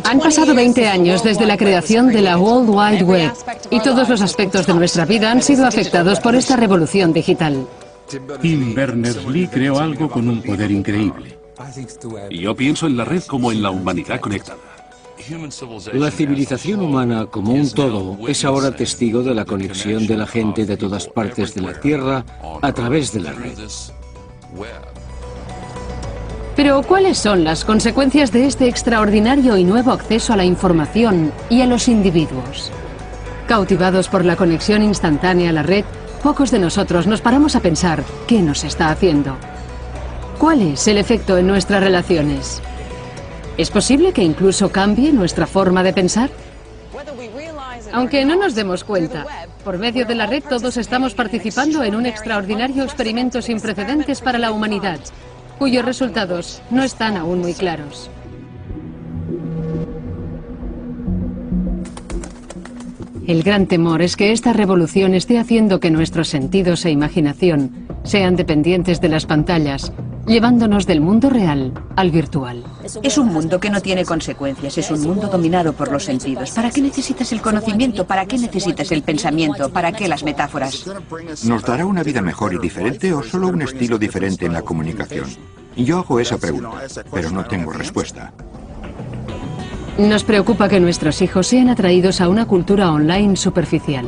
Han pasado 20 años desde la creación de la World Wide Web y todos los aspectos de nuestra vida han sido afectados por esta revolución digital. Tim Berners-Lee creó algo con un poder increíble. Y yo pienso en la red como en la humanidad conectada. La civilización humana como un todo es ahora testigo de la conexión de la gente de todas partes de la Tierra a través de la red. Pero, ¿cuáles son las consecuencias de este extraordinario y nuevo acceso a la información y a los individuos? Cautivados por la conexión instantánea a la red, pocos de nosotros nos paramos a pensar qué nos está haciendo. ¿Cuál es el efecto en nuestras relaciones? ¿Es posible que incluso cambie nuestra forma de pensar? Aunque no nos demos cuenta, por medio de la red todos estamos participando en un extraordinario experimento sin precedentes para la humanidad, cuyos resultados no están aún muy claros. El gran temor es que esta revolución esté haciendo que nuestros sentidos e imaginación sean dependientes de las pantallas, llevándonos del mundo real al virtual. Es un mundo que no tiene consecuencias, es un mundo dominado por los sentidos. ¿Para qué necesitas el conocimiento? ¿Para qué necesitas el pensamiento? ¿Para qué las metáforas? ¿Nos dará una vida mejor y diferente o solo un estilo diferente en la comunicación? Yo hago esa pregunta, pero no tengo respuesta. Nos preocupa que nuestros hijos sean atraídos a una cultura online superficial.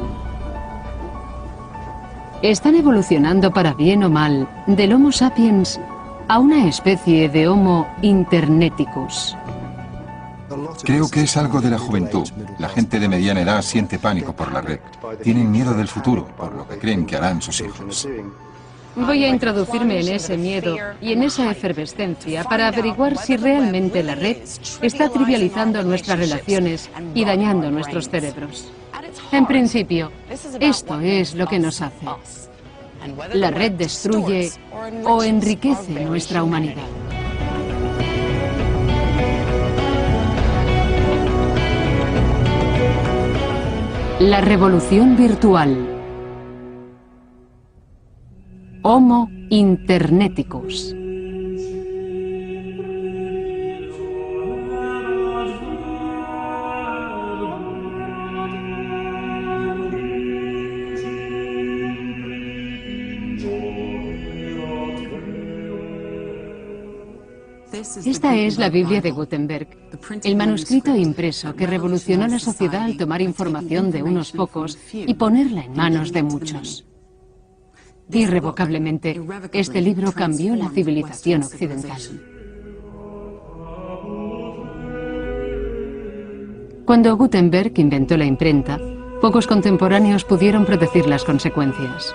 Están evolucionando para bien o mal del Homo sapiens a una especie de Homo interneticus. Creo que es algo de la juventud. La gente de mediana edad siente pánico por la red. Tienen miedo del futuro, por lo que creen que harán sus hijos. Voy a introducirme en ese miedo y en esa efervescencia para averiguar si realmente la red está trivializando nuestras relaciones y dañando nuestros cerebros. En principio, esto es lo que nos hace. La red destruye o enriquece nuestra humanidad. La revolución virtual. Homo interneticus. Esta es la Biblia de Gutenberg, el manuscrito impreso que revolucionó la sociedad al tomar información de unos pocos y ponerla en manos de muchos. Irrevocablemente, este libro cambió la civilización occidental. Cuando Gutenberg inventó la imprenta, pocos contemporáneos pudieron predecir las consecuencias.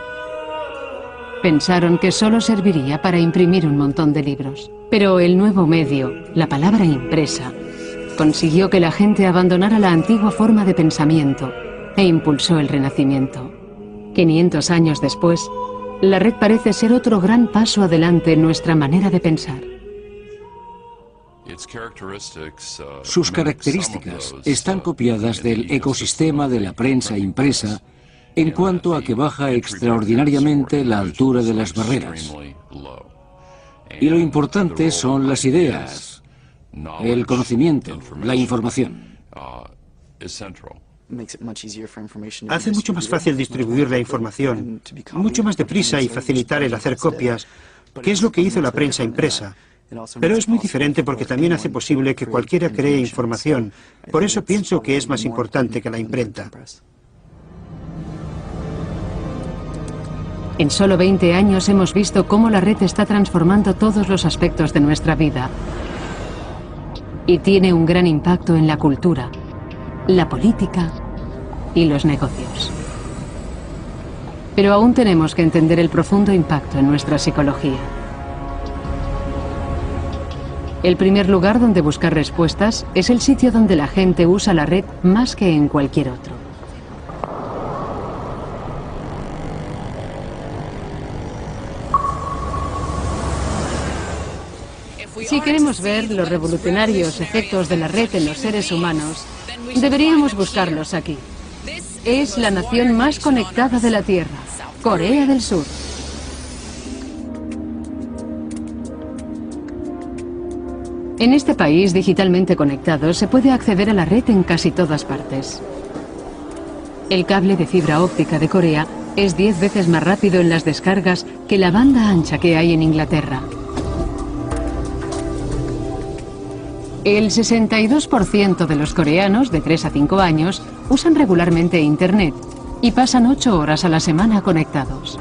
Pensaron que solo serviría para imprimir un montón de libros. Pero el nuevo medio, la palabra impresa, consiguió que la gente abandonara la antigua forma de pensamiento e impulsó el Renacimiento. 500 años después, la red parece ser otro gran paso adelante en nuestra manera de pensar. Sus características están copiadas del ecosistema de la prensa impresa en cuanto a que baja extraordinariamente la altura de las barreras. Y lo importante son las ideas, el conocimiento, la información. Hace mucho más fácil distribuir la información, mucho más deprisa y facilitar el hacer copias, que es lo que hizo la prensa impresa. Pero es muy diferente porque también hace posible que cualquiera cree información. Por eso pienso que es más importante que la imprenta. En solo 20 años hemos visto cómo la red está transformando todos los aspectos de nuestra vida. Y tiene un gran impacto en la cultura, la política y los negocios. Pero aún tenemos que entender el profundo impacto en nuestra psicología. El primer lugar donde buscar respuestas es el sitio donde la gente usa la red más que en cualquier otro. Si queremos ver los revolucionarios efectos de la red en los seres humanos, deberíamos buscarlos aquí. Es la nación más conectada de la Tierra, Corea del Sur. En este país digitalmente conectado se puede acceder a la red en casi todas partes. El cable de fibra óptica de Corea es 10 veces más rápido en las descargas que la banda ancha que hay en Inglaterra. El 62% de los coreanos de 3 a 5 años usan regularmente Internet y pasan 8 horas a la semana conectados.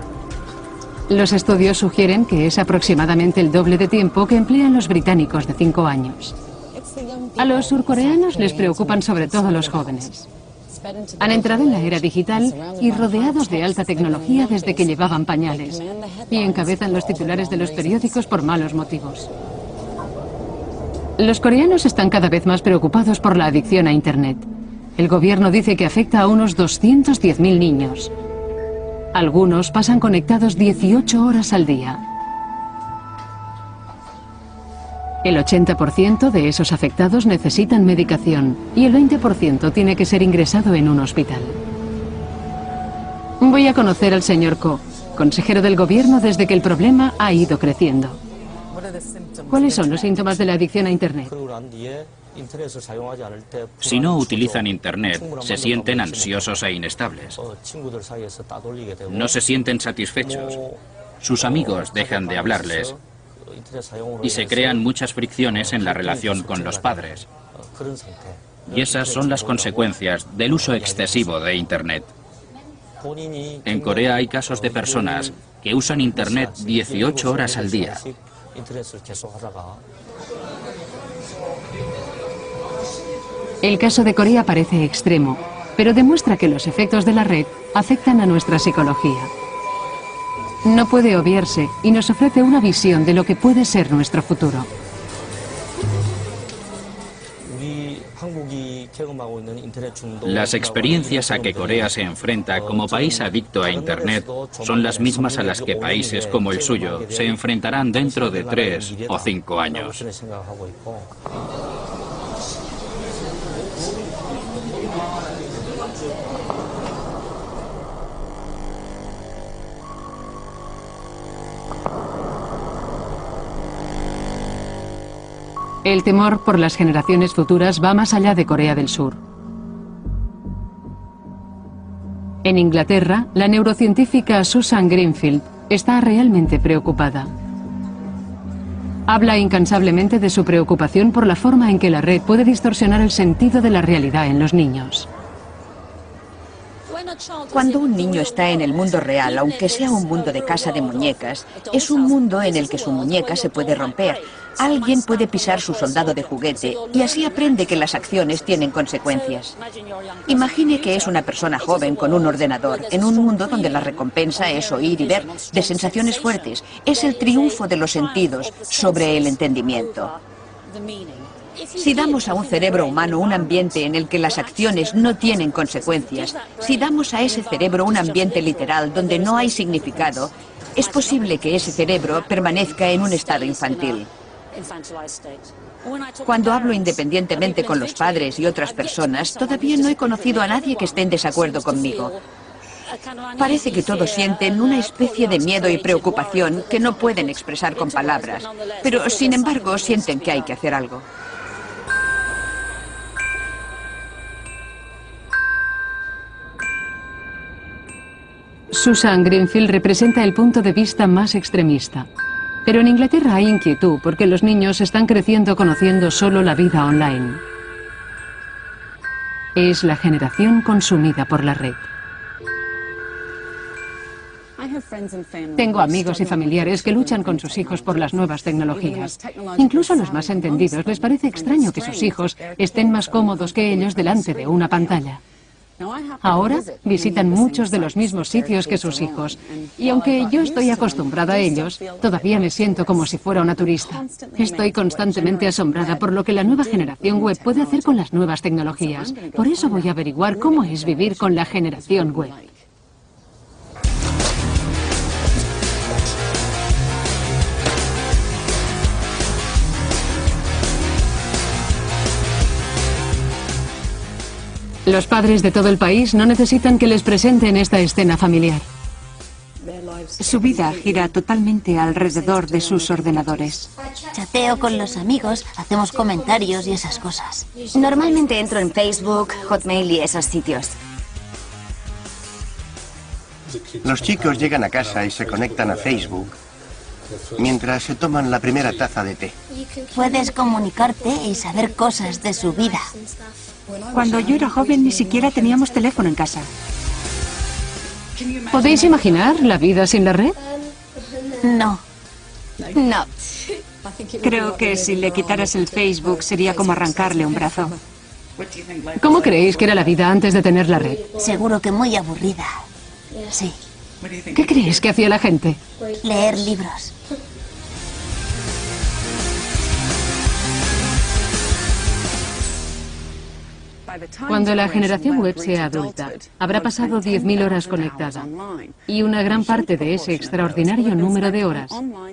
Los estudios sugieren que es aproximadamente el doble de tiempo que emplean los británicos de 5 años. A los surcoreanos les preocupan sobre todo los jóvenes. Han entrado en la era digital y rodeados de alta tecnología desde que llevaban pañales, y encabezan los titulares de los periódicos por malos motivos. Los coreanos están cada vez más preocupados por la adicción a Internet. El gobierno dice que afecta a unos 210.000 niños. Algunos pasan conectados 18 horas al día. El 80% de esos afectados necesitan medicación y el 20% tiene que ser ingresado en un hospital. Voy a conocer al señor Ko, consejero del gobierno desde que el problema ha ido creciendo. ¿Cuáles son los síntomas de la adicción a Internet? Si no utilizan Internet, se sienten ansiosos e inestables. No se sienten satisfechos. Sus amigos dejan de hablarles y se crean muchas fricciones en la relación con los padres. Y esas son las consecuencias del uso excesivo de Internet. En Corea hay casos de personas que usan Internet 18 horas al día. El caso de Corea parece extremo, pero demuestra que los efectos de la red afectan a nuestra psicología. No puede obviarse y nos ofrece una visión de lo que puede ser nuestro futuro. Las experiencias a que Corea se enfrenta como país adicto a Internet son las mismas a las que países como el suyo se enfrentarán dentro de 3 o 5 años. El temor por las generaciones futuras va más allá de Corea del Sur. En Inglaterra, la neurocientífica Susan Greenfield está realmente preocupada. Habla incansablemente de su preocupación por la forma en que la red puede distorsionar el sentido de la realidad en los niños. Cuando un niño está en el mundo real, aunque sea un mundo de casa de muñecas, es un mundo en el que su muñeca se puede romper. Alguien puede pisar su soldado de juguete y así aprende que las acciones tienen consecuencias. Imagine que es una persona joven con un ordenador, en un mundo donde la recompensa es oír y ver, de sensaciones fuertes. Es el triunfo de los sentidos sobre el entendimiento. Si damos a un cerebro humano un ambiente en el que las acciones no tienen consecuencias, si damos a ese cerebro un ambiente literal donde no hay significado, es posible que ese cerebro permanezca en un estado infantil. Cuando hablo independientemente con los padres y otras personas, todavía no he conocido a nadie que esté en desacuerdo conmigo. Parece que todos sienten una especie de miedo y preocupación que no pueden expresar con palabras, pero sin embargo sienten que hay que hacer algo. Susan Greenfield representa el punto de vista más extremista. Pero en Inglaterra hay inquietud porque los niños están creciendo conociendo solo la vida online. Es la generación consumida por la red. Tengo amigos y familiares que luchan con sus hijos por las nuevas tecnologías. Incluso a los más entendidos les parece extraño que sus hijos estén más cómodos que ellos delante de una pantalla. Ahora visitan muchos de los mismos sitios que sus hijos, y aunque yo estoy acostumbrada a ellos, todavía me siento como si fuera una turista. Estoy constantemente asombrada por lo que la nueva generación web puede hacer con las nuevas tecnologías. Por eso voy a averiguar cómo es vivir con la generación web. Los padres de todo el país no necesitan que les presenten esta escena familiar. Su vida gira totalmente alrededor de sus ordenadores. Chateo con los amigos, hacemos comentarios y esas cosas. Normalmente entro en Facebook, Hotmail y esos sitios. Los chicos llegan a casa y se conectan a Facebook mientras se toman la primera taza de té. Puedes comunicarte y saber cosas de su vida. Cuando yo era joven ni siquiera teníamos teléfono en casa. ¿Podéis imaginar la vida sin la red? No. No. Creo que si le quitaras el Facebook sería como arrancarle un brazo. ¿Cómo creéis que era la vida antes de tener la red? Seguro que muy aburrida. Sí. ¿Qué crees que hacía la gente? Leer libros. Cuando la generación web sea adulta, habrá pasado 10.000 horas conectada. Y una gran parte de ese extraordinario número de horas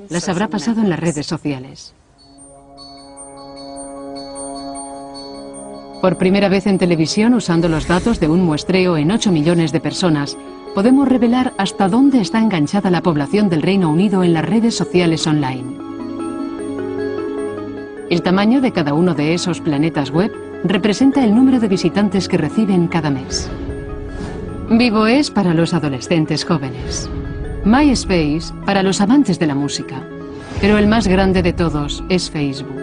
las habrá pasado en las redes sociales. Por primera vez en televisión, usando los datos de un muestreo en 8 millones de personas, podemos revelar hasta dónde está enganchada la población del Reino Unido en las redes sociales online. El tamaño de cada uno de esos planetas web representa el número de visitantes que reciben cada mes. Vivo es para los adolescentes jóvenes. MySpace para los amantes de la música. Pero el más grande de todos es Facebook.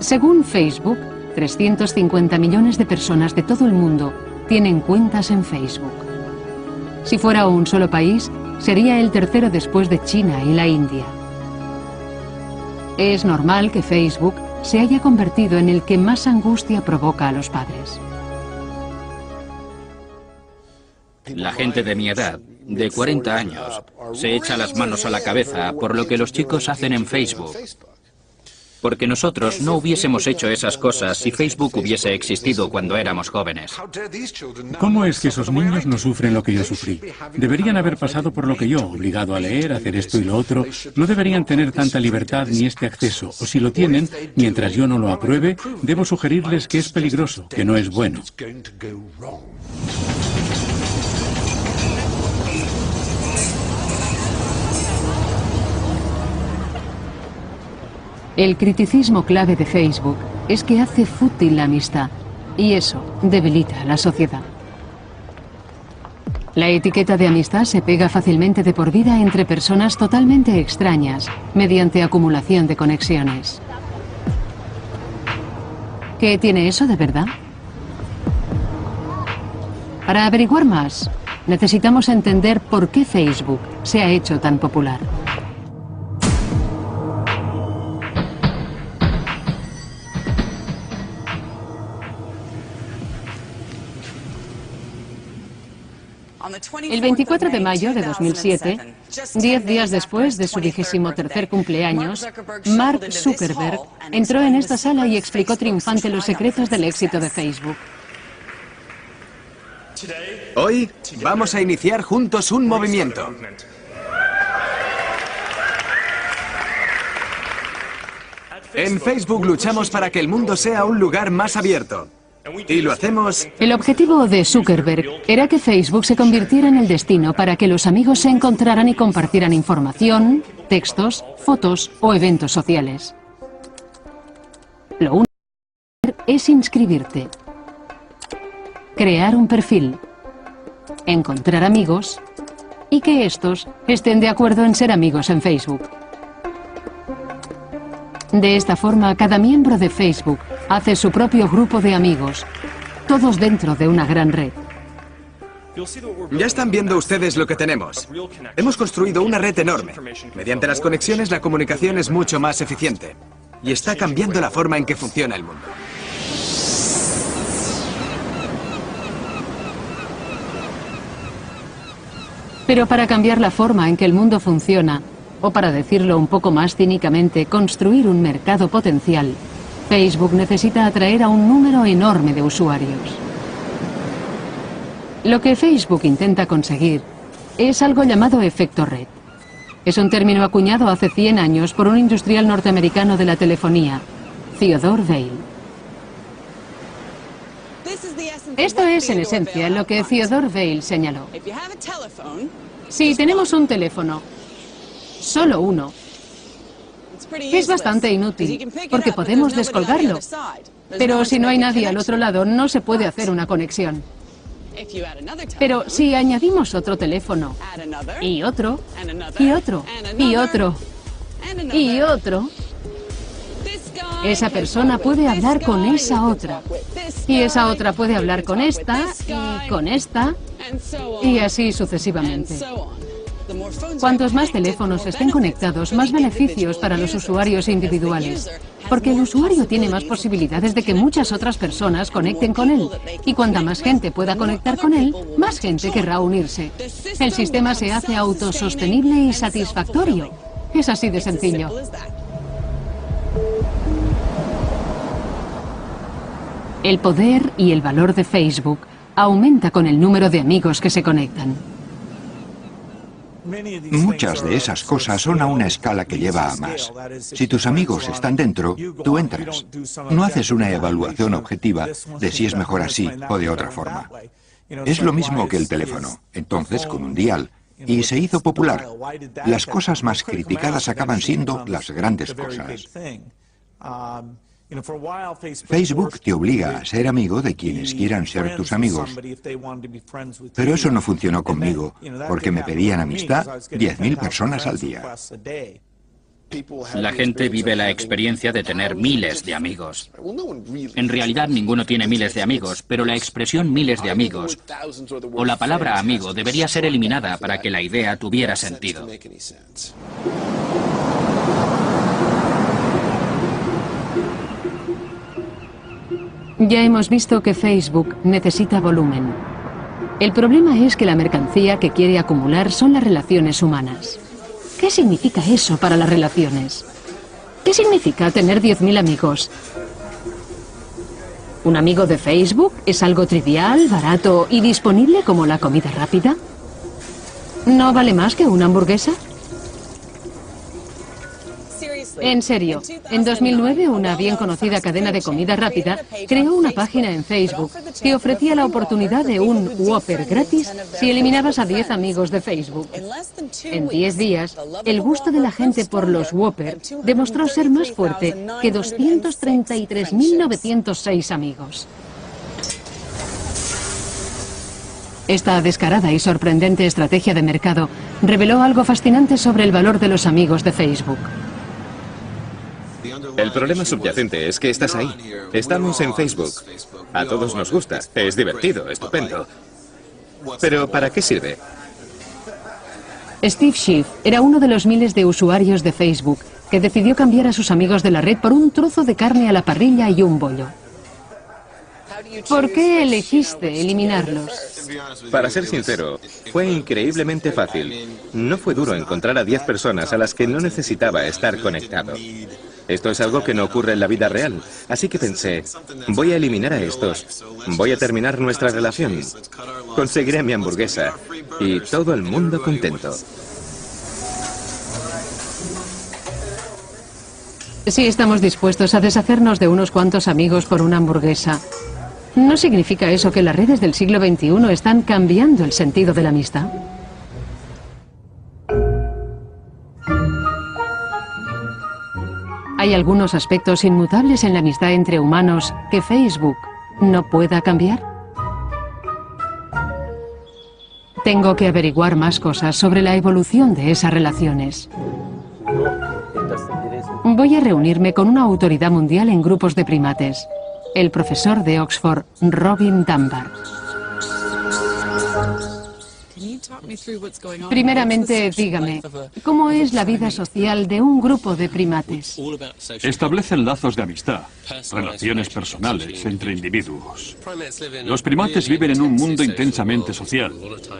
Según Facebook, 350 millones de personas de todo el mundo tienen cuentas en Facebook. Si fuera un solo país, sería el tercero después de China y la India. Es normal que Facebook se haya convertido en el que más angustia provoca a los padres. La gente de mi edad, de 40 años, se echa las manos a la cabeza por lo que los chicos hacen en Facebook. Porque nosotros no hubiésemos hecho esas cosas si Facebook hubiese existido cuando éramos jóvenes. ¿Cómo es que esos niños no sufren lo que yo sufrí? Deberían haber pasado por lo que yo, obligado a leer, a hacer esto y lo otro. No deberían tener tanta libertad ni este acceso. O si lo tienen, mientras yo no lo apruebe, debo sugerirles que es peligroso, que no es bueno. El criticismo clave de Facebook es que hace fútil la amistad, y eso debilita a la sociedad. La etiqueta de amistad se pega fácilmente de por vida entre personas totalmente extrañas, mediante acumulación de conexiones. ¿Qué tiene eso de verdad? Para averiguar más, necesitamos entender por qué Facebook se ha hecho tan popular. El 24 de mayo de 2007, 10 días después de su 23º cumpleaños, Mark Zuckerberg entró en esta sala y explicó triunfante los secretos del éxito de Facebook. Hoy vamos a iniciar juntos un movimiento. En Facebook luchamos para que el mundo sea un lugar más abierto. Y lo hacemos... El objetivo de Zuckerberg era que Facebook se convirtiera en el destino para que los amigos se encontraran y compartieran información, textos, fotos o eventos sociales. Lo único que hay que hacer es inscribirte, crear un perfil, encontrar amigos y que estos estén de acuerdo en ser amigos en Facebook. De esta forma, cada miembro de Facebook hace su propio grupo de amigos, todos dentro de una gran red. Ya están viendo ustedes lo que tenemos. Hemos construido una red enorme. Mediante las conexiones, la comunicación es mucho más eficiente. Y está cambiando la forma en que funciona el mundo. Pero para cambiar la forma en que el mundo funciona, o para decirlo un poco más cínicamente, construir un mercado potencial, Facebook necesita atraer a un número enorme de usuarios. Lo que Facebook intenta conseguir es algo llamado efecto red. Es un término acuñado hace 100 años por un industrial norteamericano de la telefonía, Theodore Vail. Esto es, en esencia, lo que Theodore Veil señaló. Si tenemos un teléfono, solo uno, es bastante inútil, porque podemos descolgarlo. Pero si no hay nadie al otro lado, no se puede hacer una conexión. Pero si añadimos otro teléfono, y otro, y otro, y otro, y otro, esa persona puede hablar con esa otra. Y esa otra puede hablar con esta, y con esta, y así sucesivamente. Cuantos más teléfonos estén conectados, más beneficios para los usuarios individuales. Porque el usuario tiene más posibilidades de que muchas otras personas conecten con él. Y cuanta más gente pueda conectar con él, más gente querrá unirse. El sistema se hace autosostenible y satisfactorio. Es así de sencillo. El poder y el valor de Facebook aumenta con el número de amigos que se conectan. Muchas de esas cosas son a una escala que lleva a más. Si tus amigos están dentro, tú entras. No haces una evaluación objetiva de si es mejor así o de otra forma. Es lo mismo que el teléfono, entonces con un dial, y se hizo popular. Las cosas más criticadas acaban siendo las grandes cosas. Facebook te obliga a ser amigo de quienes quieran ser tus amigos. Pero eso no funcionó conmigo, porque me pedían amistad 10.000 personas al día. La gente vive la experiencia de tener miles de amigos. En realidad ninguno tiene miles de amigos, pero la expresión miles de amigos o la palabra amigo debería ser eliminada para que la idea tuviera sentido. Ya hemos visto que Facebook necesita volumen. El problema es que la mercancía que quiere acumular son las relaciones humanas. ¿Qué significa eso para las relaciones? ¿Qué significa tener 10.000 amigos? ¿Un amigo de Facebook es algo trivial, barato y disponible como la comida rápida? ¿No vale más que una hamburguesa? En serio, en 2009 una bien conocida cadena de comida rápida creó una página en Facebook que ofrecía la oportunidad de un Whopper gratis si eliminabas a 10 amigos de Facebook. En 10 días, el gusto de la gente por los Whopper demostró ser más fuerte que 233.906 amigos. Esta descarada y sorprendente estrategia de mercado reveló algo fascinante sobre el valor de los amigos de Facebook. El problema subyacente es que estás ahí. Estamos en Facebook. A todos nos gusta. Es divertido, estupendo. Pero ¿para qué sirve? Steve Schiff era uno de los miles de usuarios de Facebook que decidió cambiar a sus amigos de la red por un trozo de carne a la parrilla y un bollo. ¿Por qué elegiste eliminarlos? Para ser sincero, fue increíblemente fácil. No fue duro encontrar a 10 personas a las que no necesitaba estar conectado. Esto es algo que no ocurre en la vida real, así que pensé, voy a eliminar a estos, voy a terminar nuestra relación, conseguiré mi hamburguesa y todo el mundo contento. Si estamos dispuestos a deshacernos de unos cuantos amigos por una hamburguesa, ¿no significa eso que las redes del siglo XXI están cambiando el sentido de la amistad? ¿Hay algunos aspectos inmutables en la amistad entre humanos que Facebook no pueda cambiar? Tengo que averiguar más cosas sobre la evolución de esas relaciones. Voy a reunirme con una autoridad mundial en grupos de primates, el profesor de Oxford, Robin Dunbar. Primeramente, dígame, ¿cómo es la vida social de un grupo de primates? Establecen lazos de amistad, relaciones personales entre individuos. Los primates viven en un mundo intensamente social.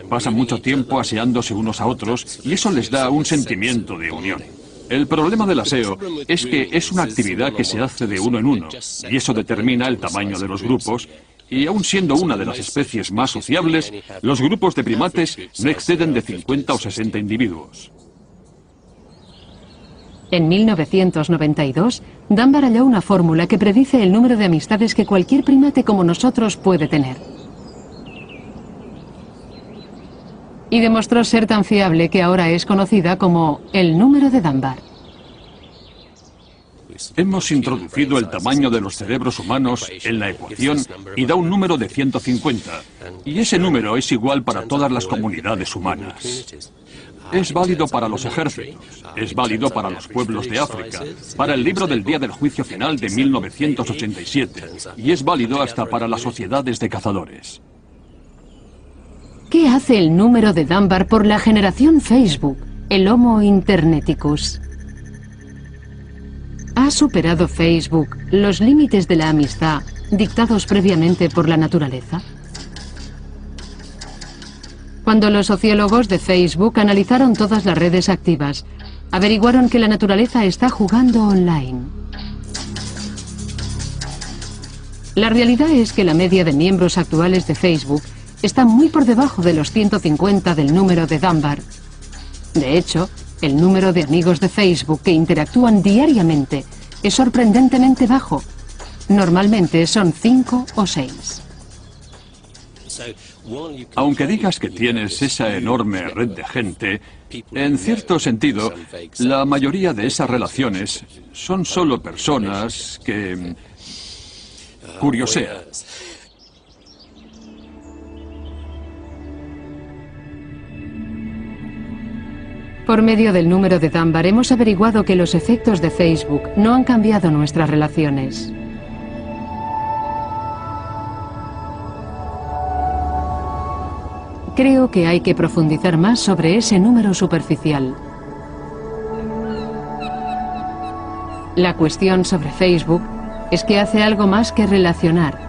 Pasan mucho tiempo aseándose unos a otros y eso les da un sentimiento de unión. El problema del aseo es que es una actividad que se hace de uno en uno y eso determina el tamaño de los grupos. Y aun siendo una de las especies más sociables, los grupos de primates no exceden de 50 o 60 individuos. En 1992, Dunbar halló una fórmula que predice el número de amistades que cualquier primate como nosotros puede tener. Y demostró ser tan fiable que ahora es conocida como el número de Dunbar. Hemos introducido el tamaño de los cerebros humanos en la ecuación y da un número de 150. Y ese número es igual para todas las comunidades humanas. Es válido para los ejércitos, es válido para los pueblos de África, para el libro del Día del Juicio Final de 1987, y es válido hasta para las sociedades de cazadores. ¿Qué hace el número de Dunbar por la generación Facebook, el Homo Interneticus? ¿Ha superado Facebook los límites de la amistad dictados previamente por la naturaleza? Cuando los sociólogos de Facebook analizaron todas las redes activas, averiguaron que la naturaleza está jugando online. La realidad es que la media de miembros actuales de Facebook está muy por debajo de los 150 del número de Dunbar. De hecho, el número de amigos de Facebook que interactúan diariamente es sorprendentemente bajo. Normalmente son 5 o 6. Aunque digas que tienes esa enorme red de gente, en cierto sentido, la mayoría de esas relaciones son solo personas que curiosean. Por medio del número de Dunbar hemos averiguado que los efectos de Facebook no han cambiado nuestras relaciones. Creo que hay que profundizar más sobre ese número superficial. La cuestión sobre Facebook es que hace algo más que relacionar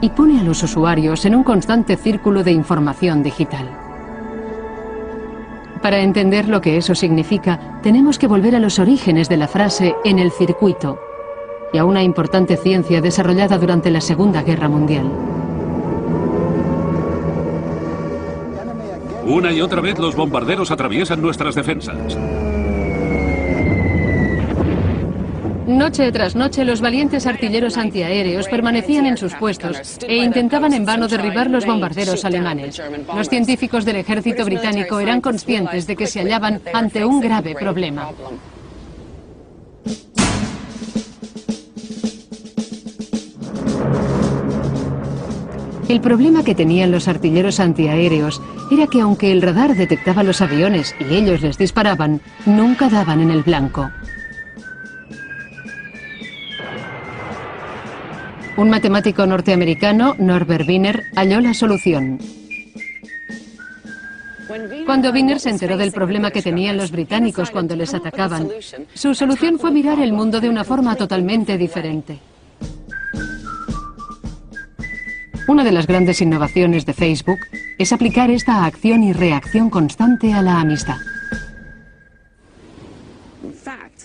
y pone a los usuarios en un constante círculo de información digital. Para entender lo que eso significa, tenemos que volver a los orígenes de la frase "en el circuito" y a una importante ciencia desarrollada durante la Segunda Guerra Mundial. Una y otra vez los bombarderos atraviesan nuestras defensas. Noche tras noche, los valientes artilleros antiaéreos permanecían en sus puestos e intentaban en vano derribar los bombarderos alemanes. Los científicos del ejército británico eran conscientes de que se hallaban ante un grave problema. El problema que tenían los artilleros antiaéreos era que aunque el radar detectaba los aviones y ellos les disparaban, nunca daban en el blanco. Un matemático norteamericano, Norbert Wiener, halló la solución. Cuando Wiener se enteró del problema que tenían los británicos cuando les atacaban, su solución fue mirar el mundo de una forma totalmente diferente. Una de las grandes innovaciones de Facebook es aplicar esta acción y reacción constante a la amistad.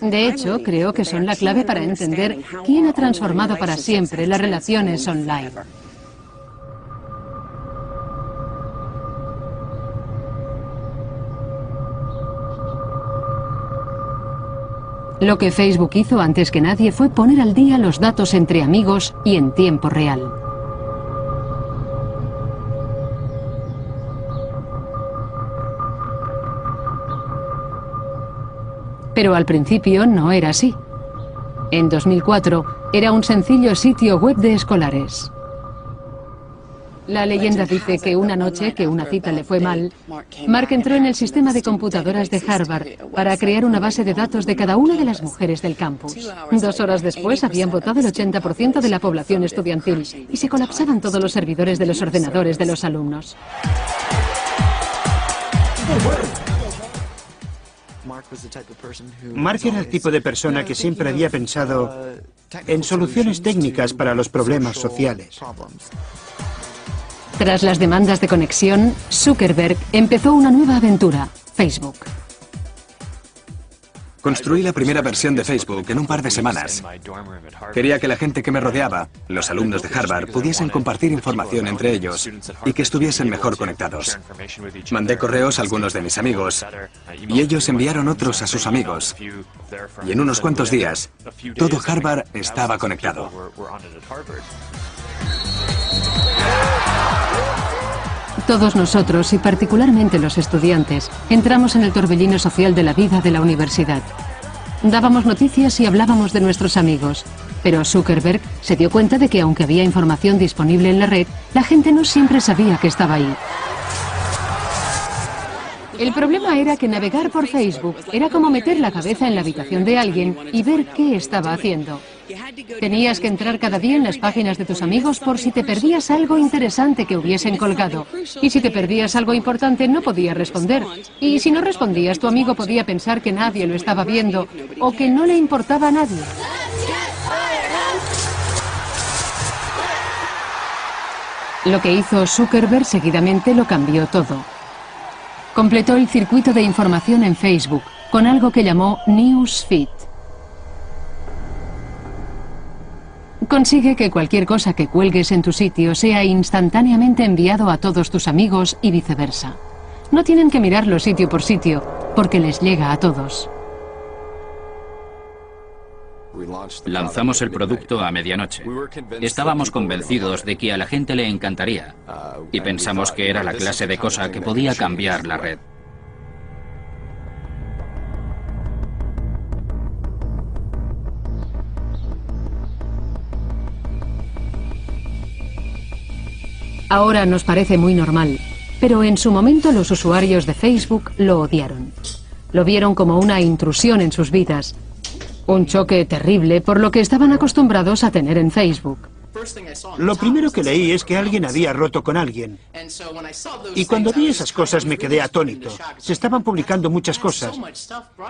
De hecho, creo que son la clave para entender quién ha transformado para siempre las relaciones online. Lo que Facebook hizo antes que nadie fue poner al día los datos entre amigos y en tiempo real. Pero al principio no era así. En 2004 era un sencillo sitio web de escolares. La leyenda dice que una noche que una cita le fue mal, Mark entró en el sistema de computadoras de Harvard para crear una base de datos de cada una de las mujeres del campus. 2 horas después habían votado el 80% de la población estudiantil y se colapsaban todos los servidores de los ordenadores de los alumnos. Mark era el tipo de persona que siempre había pensado en soluciones técnicas para los problemas sociales. Tras las demandas de conexión, Zuckerberg empezó una nueva aventura, Facebook. Construí la primera versión de Facebook en un par de semanas. Quería que la gente que me rodeaba, los alumnos de Harvard, pudiesen compartir información entre ellos y que estuviesen mejor conectados. Mandé correos a algunos de mis amigos y ellos enviaron otros a sus amigos. Y en unos cuantos días, todo Harvard estaba conectado. Todos nosotros, y particularmente los estudiantes, entramos en el torbellino social de la vida de la universidad. Dábamos noticias y hablábamos de nuestros amigos, pero Zuckerberg se dio cuenta de que aunque había información disponible en la red, la gente no siempre sabía que estaba ahí. El problema era que navegar por Facebook era como meter la cabeza en la habitación de alguien y ver qué estaba haciendo. Tenías que entrar cada día en las páginas de tus amigos por si te perdías algo interesante que hubiesen colgado. Y si te perdías algo importante no podías responder. Y si no respondías, tu amigo podía pensar que nadie lo estaba viendo o que no le importaba a nadie. Lo que hizo Zuckerberg seguidamente lo cambió todo. Completó el circuito de información en Facebook con algo que llamó Newsfeed. Consigue que cualquier cosa que cuelgues en tu sitio sea instantáneamente enviado a todos tus amigos y viceversa. No tienen que mirarlo sitio por sitio, porque les llega a todos. Lanzamos el producto a medianoche. Estábamos convencidos de que a la gente le encantaría y pensamos que era la clase de cosa que podía cambiar la red. Ahora nos parece muy normal, pero en su momento los usuarios de Facebook lo odiaron. Lo vieron como una intrusión en sus vidas, un choque terrible por lo que estaban acostumbrados a tener en Facebook. Lo primero que leí es que alguien había roto con alguien. Y cuando vi esas cosas me quedé atónito. Se estaban publicando muchas cosas.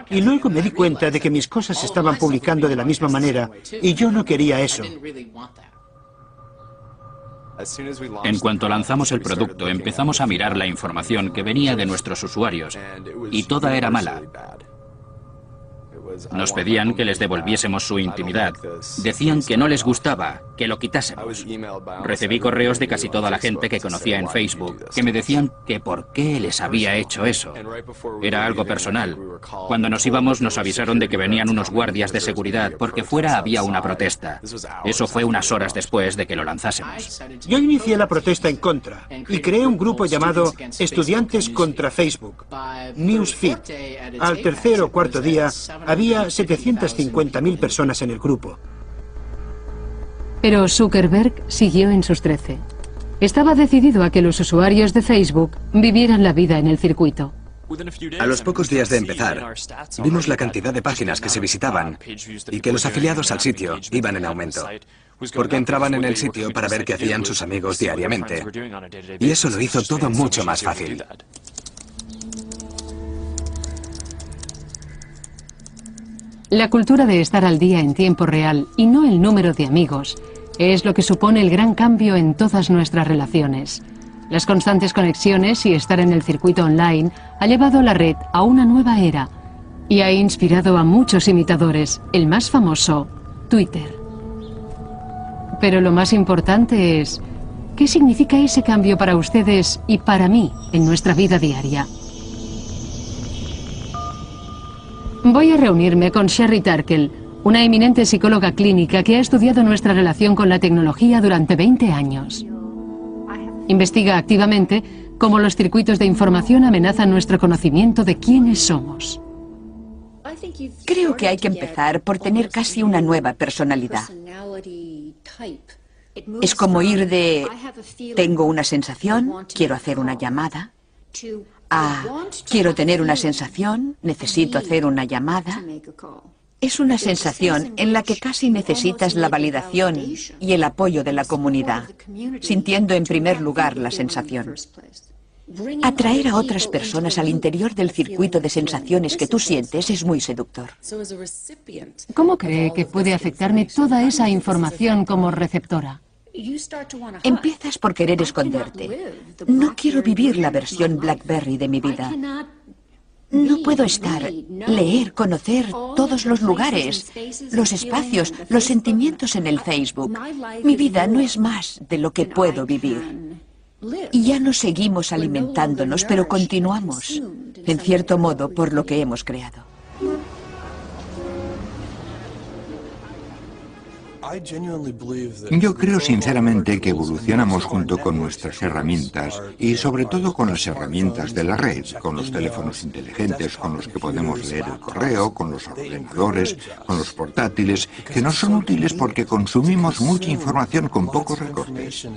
Y luego me di cuenta de que mis cosas se estaban publicando de la misma manera y yo no quería eso. En cuanto lanzamos el producto, empezamos a mirar la información que venía de nuestros usuarios y toda era mala. Nos pedían que les devolviésemos su intimidad. Decían que no les gustaba, que lo quitásemos. Recibí correos de casi toda la gente que conocía en Facebook, que me decían que por qué les había hecho eso. Era algo personal. Cuando nos íbamos nos avisaron de que venían unos guardias de seguridad porque fuera había una protesta. Eso fue unas horas después de que lo lanzásemos. Yo inicié la protesta en contra y creé un grupo llamado Estudiantes contra Facebook, Newsfeed. Al tercer o cuarto día había 750.000 personas en el grupo. Pero Zuckerberg siguió en sus 13. Estaba decidido a que los usuarios de Facebook vivieran la vida en el circuito. A los pocos días de empezar, vimos la cantidad de páginas que se visitaban y que los afiliados al sitio iban en aumento, porque entraban en el sitio para ver qué hacían sus amigos diariamente. Y eso lo hizo todo mucho más fácil. La cultura de estar al día en tiempo real y no el número de amigos es lo que supone el gran cambio en todas nuestras relaciones. Las constantes conexiones y estar en el circuito online ha llevado la red a una nueva era y ha inspirado a muchos imitadores, el más famoso, Twitter. Pero lo más importante es, ¿qué significa ese cambio para ustedes y para mí en nuestra vida diaria? Voy a reunirme con Sherry Turkle, una eminente psicóloga clínica que ha estudiado nuestra relación con la tecnología durante 20 años. Investiga activamente cómo los circuitos de información amenazan nuestro conocimiento de quiénes somos. Creo que hay que empezar por tener casi una nueva personalidad. Es como ir de tengo una sensación, quiero hacer una llamada, a quiero tener una sensación, necesito hacer una llamada. Es una sensación en la que casi necesitas la validación y el apoyo de la comunidad, sintiendo en primer lugar la sensación. Atraer a otras personas al interior del circuito de sensaciones que tú sientes es muy seductor. ¿Cómo cree que puede afectarme toda esa información como receptora? Empiezas por querer esconderte. No quiero vivir la versión BlackBerry de mi vida. No puedo estar, leer, conocer todos los lugares, los espacios, los sentimientos en el Facebook. Mi vida no es más de lo que puedo vivir. Y ya no seguimos alimentándonos, pero continuamos, en cierto modo, por lo que hemos creado. Yo creo sinceramente que evolucionamos junto con nuestras herramientas y sobre todo con las herramientas de la red, con los teléfonos inteligentes con los que podemos leer el correo, con los ordenadores, con los portátiles, que nos son útiles porque consumimos mucha información con pocos recortes.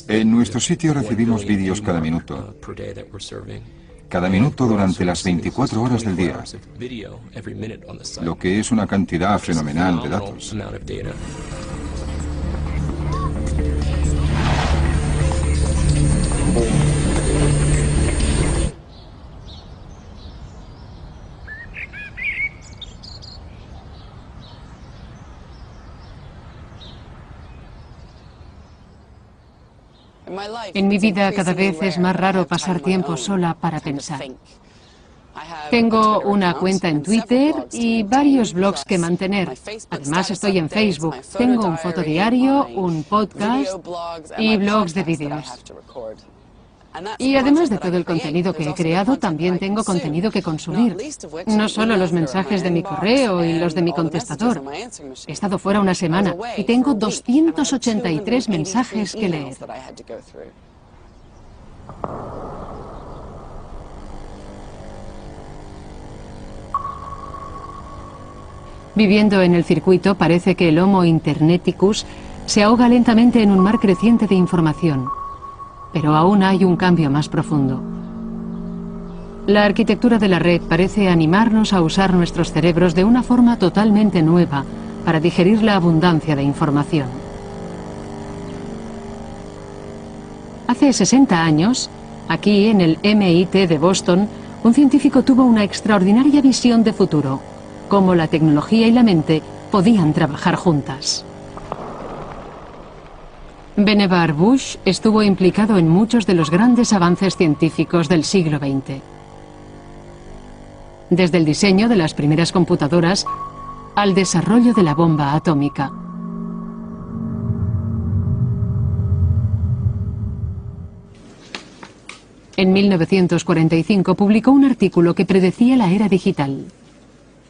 En nuestro sitio recibimos vídeos cada minuto. Cada minuto durante las 24 horas del día, lo que es una cantidad fenomenal de datos. En mi vida cada vez es más raro pasar tiempo sola para pensar. Tengo una cuenta en Twitter y varios blogs que mantener. Además estoy en Facebook. Tengo un fotodiario, un podcast y blogs de vídeos. Y además de todo el contenido que he creado, también tengo contenido que consumir. No solo los mensajes de mi correo y los de mi contestador. He estado fuera una semana y tengo 283 mensajes que leer. Viviendo en el circuito, parece que el Homo interneticus se ahoga lentamente en un mar creciente de información. Pero aún hay un cambio más profundo. La arquitectura de la red parece animarnos a usar nuestros cerebros de una forma totalmente nueva para digerir la abundancia de información. Hace 60 años, aquí en el MIT de Boston, un científico tuvo una extraordinaria visión de futuro, cómo la tecnología y la mente podían trabajar juntas. Vannevar Bush estuvo implicado en muchos de los grandes avances científicos del siglo XX. Desde el diseño de las primeras computadoras al desarrollo de la bomba atómica. En 1945 publicó un artículo que predecía la era digital.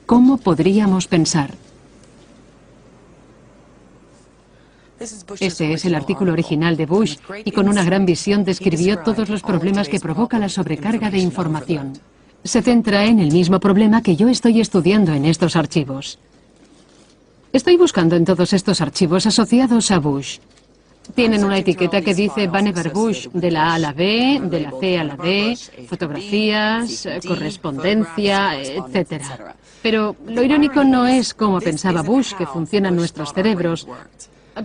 ¿Cómo podríamos pensar? Ese es el artículo original de Bush y con una gran visión describió todos los problemas que provoca la sobrecarga de información. Se centra en el mismo problema que yo estoy estudiando en estos archivos. Estoy buscando en todos estos archivos asociados a Bush. Tienen una etiqueta que dice Vannevar Bush de la A a la B, de la C a la D, fotografías, correspondencia, etc. Pero lo irónico no es cómo pensaba Bush que funcionan nuestros cerebros.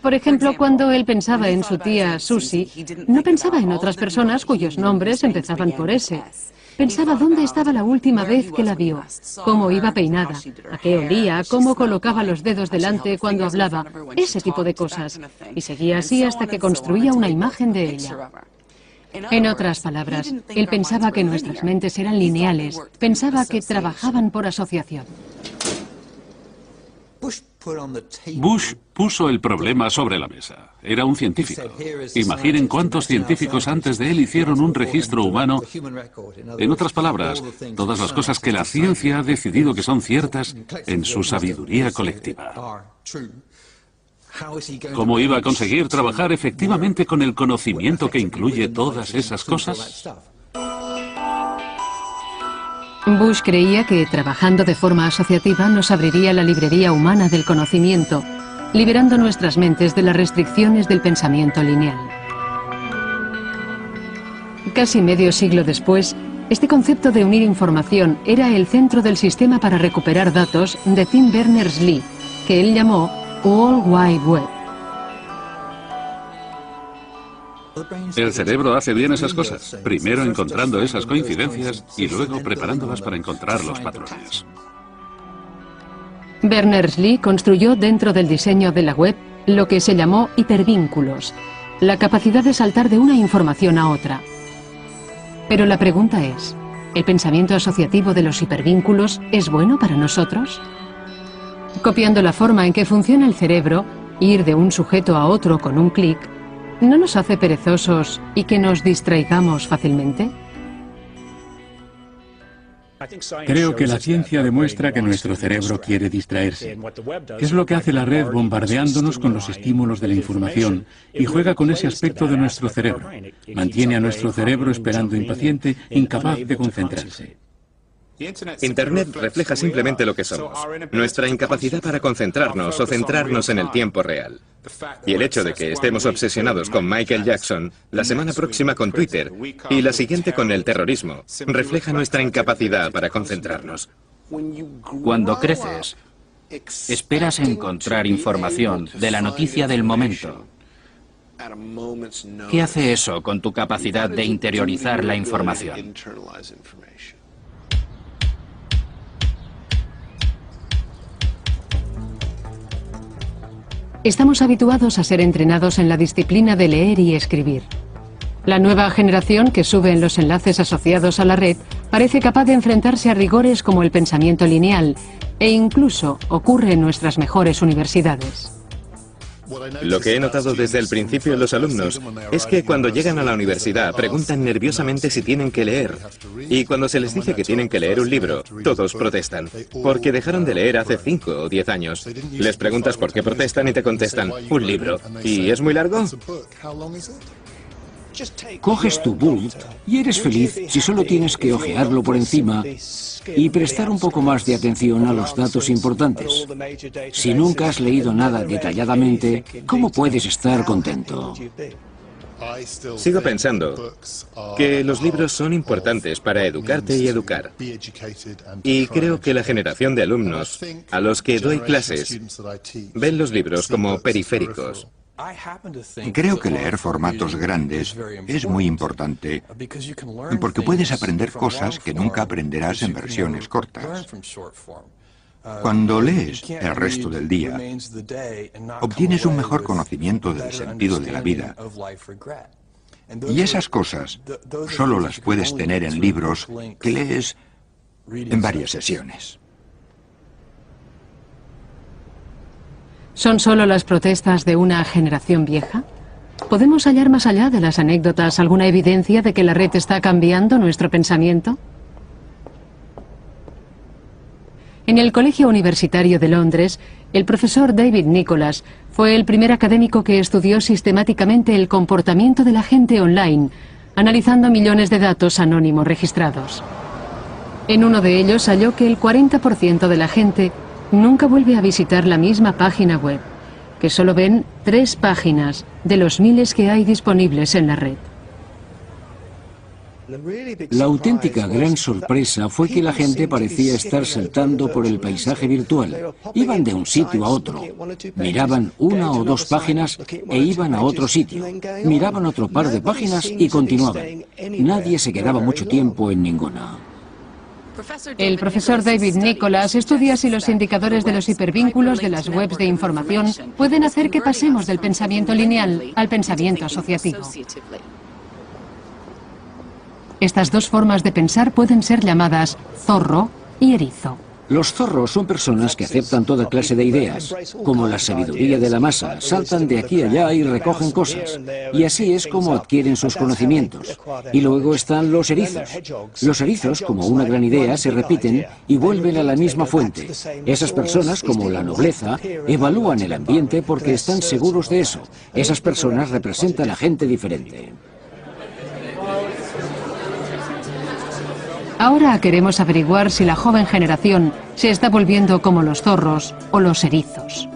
Por ejemplo, cuando él pensaba en su tía Susie, no pensaba en otras personas cuyos nombres empezaban por S. Pensaba dónde estaba la última vez que la vio, cómo iba peinada, a qué olía, cómo colocaba los dedos delante cuando hablaba, ese tipo de cosas. Y seguía así hasta que construía una imagen de ella. En otras palabras, él pensaba que nuestras mentes eran lineales, pensaba que trabajaban por asociación. Bush puso el problema sobre la mesa. Era un científico. Imaginen cuántos científicos antes de él hicieron un registro humano. En otras palabras, todas las cosas que la ciencia ha decidido que son ciertas en su sabiduría colectiva. ¿Cómo iba a conseguir trabajar efectivamente con el conocimiento que incluye todas esas cosas? Bush creía que trabajando de forma asociativa nos abriría la librería humana del conocimiento, liberando nuestras mentes de las restricciones del pensamiento lineal. Casi medio siglo después, este concepto de unir información era el centro del sistema para recuperar datos de Tim Berners-Lee, que él llamó World Wide Web. El cerebro hace bien esas cosas, primero encontrando esas coincidencias y luego preparándolas para encontrar los patrones. Berners-Lee construyó dentro del diseño de la web lo que se llamó hipervínculos, la capacidad de saltar de una información a otra. Pero la pregunta es, ¿el pensamiento asociativo de los hipervínculos es bueno para nosotros? Copiando la forma en que funciona el cerebro, ir de un sujeto a otro con un clic, ¿no nos hace perezosos y que nos distraigamos fácilmente? Creo que la ciencia demuestra que nuestro cerebro quiere distraerse. Es lo que hace la red bombardeándonos con los estímulos de la información y juega con ese aspecto de nuestro cerebro. Mantiene a nuestro cerebro esperando impaciente, incapaz de concentrarse. Internet refleja simplemente lo que somos, nuestra incapacidad para concentrarnos o centrarnos en el tiempo real. Y el hecho de que estemos obsesionados con Michael Jackson, la semana próxima con Twitter y la siguiente con el terrorismo, refleja nuestra incapacidad para concentrarnos. Cuando creces, esperas encontrar información de la noticia del momento. ¿Qué hace eso con tu capacidad de interiorizar la información? Estamos habituados a ser entrenados en la disciplina de leer y escribir. La nueva generación que sube en los enlaces asociados a la red parece capaz de enfrentarse a rigores como el pensamiento lineal e incluso ocurre en nuestras mejores universidades. Lo que he notado desde el principio en los alumnos es que cuando llegan a la universidad preguntan nerviosamente si tienen que leer. Y cuando se les dice que tienen que leer un libro, todos protestan, porque dejaron de leer hace 5 o 10 años. Les preguntas por qué protestan y te contestan, un libro. ¿Y es muy largo? Coges tu book y eres feliz si solo tienes que ojearlo por encima y prestar un poco más de atención a los datos importantes. Si nunca has leído nada detalladamente, ¿cómo puedes estar contento? Sigo pensando que los libros son importantes para educarte y educar. Y creo que la generación de alumnos a los que doy clases ven los libros como periféricos. Creo que leer formatos grandes es muy importante porque puedes aprender cosas que nunca aprenderás en versiones cortas. Cuando lees el resto del día, obtienes un mejor conocimiento del sentido de la vida. Y esas cosas solo las puedes tener en libros que lees en varias sesiones. ¿Son solo las protestas de una generación vieja? ¿Podemos hallar más allá de las anécdotas alguna evidencia de que la red está cambiando nuestro pensamiento? En el Colegio Universitario de Londres, el profesor David Nicholas fue el primer académico que estudió sistemáticamente el comportamiento de la gente online, analizando millones de datos anónimos registrados. En uno de ellos halló que el 40% de la gente nunca vuelve a visitar la misma página web, que solo ven 3 páginas de los miles que hay disponibles en la red. La auténtica gran sorpresa fue que la gente parecía estar saltando por el paisaje virtual. Iban de un sitio a otro, miraban 1 o 2 páginas e iban a otro sitio. Miraban otro par de páginas y continuaban. Nadie se quedaba mucho tiempo en ninguna. El profesor David Nicholas estudia si los indicadores de los hipervínculos de las webs de información pueden hacer que pasemos del pensamiento lineal al pensamiento asociativo. Estas dos formas de pensar pueden ser llamadas zorro y erizo. Los zorros son personas que aceptan toda clase de ideas, como la sabiduría de la masa, saltan de aquí a allá y recogen cosas. Y así es como adquieren sus conocimientos. Y luego están los erizos. Los erizos, como una gran idea, se repiten y vuelven a la misma fuente. Esas personas, como la nobleza, evalúan el ambiente porque están seguros de eso. Esas personas representan a gente diferente. Ahora queremos averiguar si la joven generación se está volviendo como los zorros o los erizos.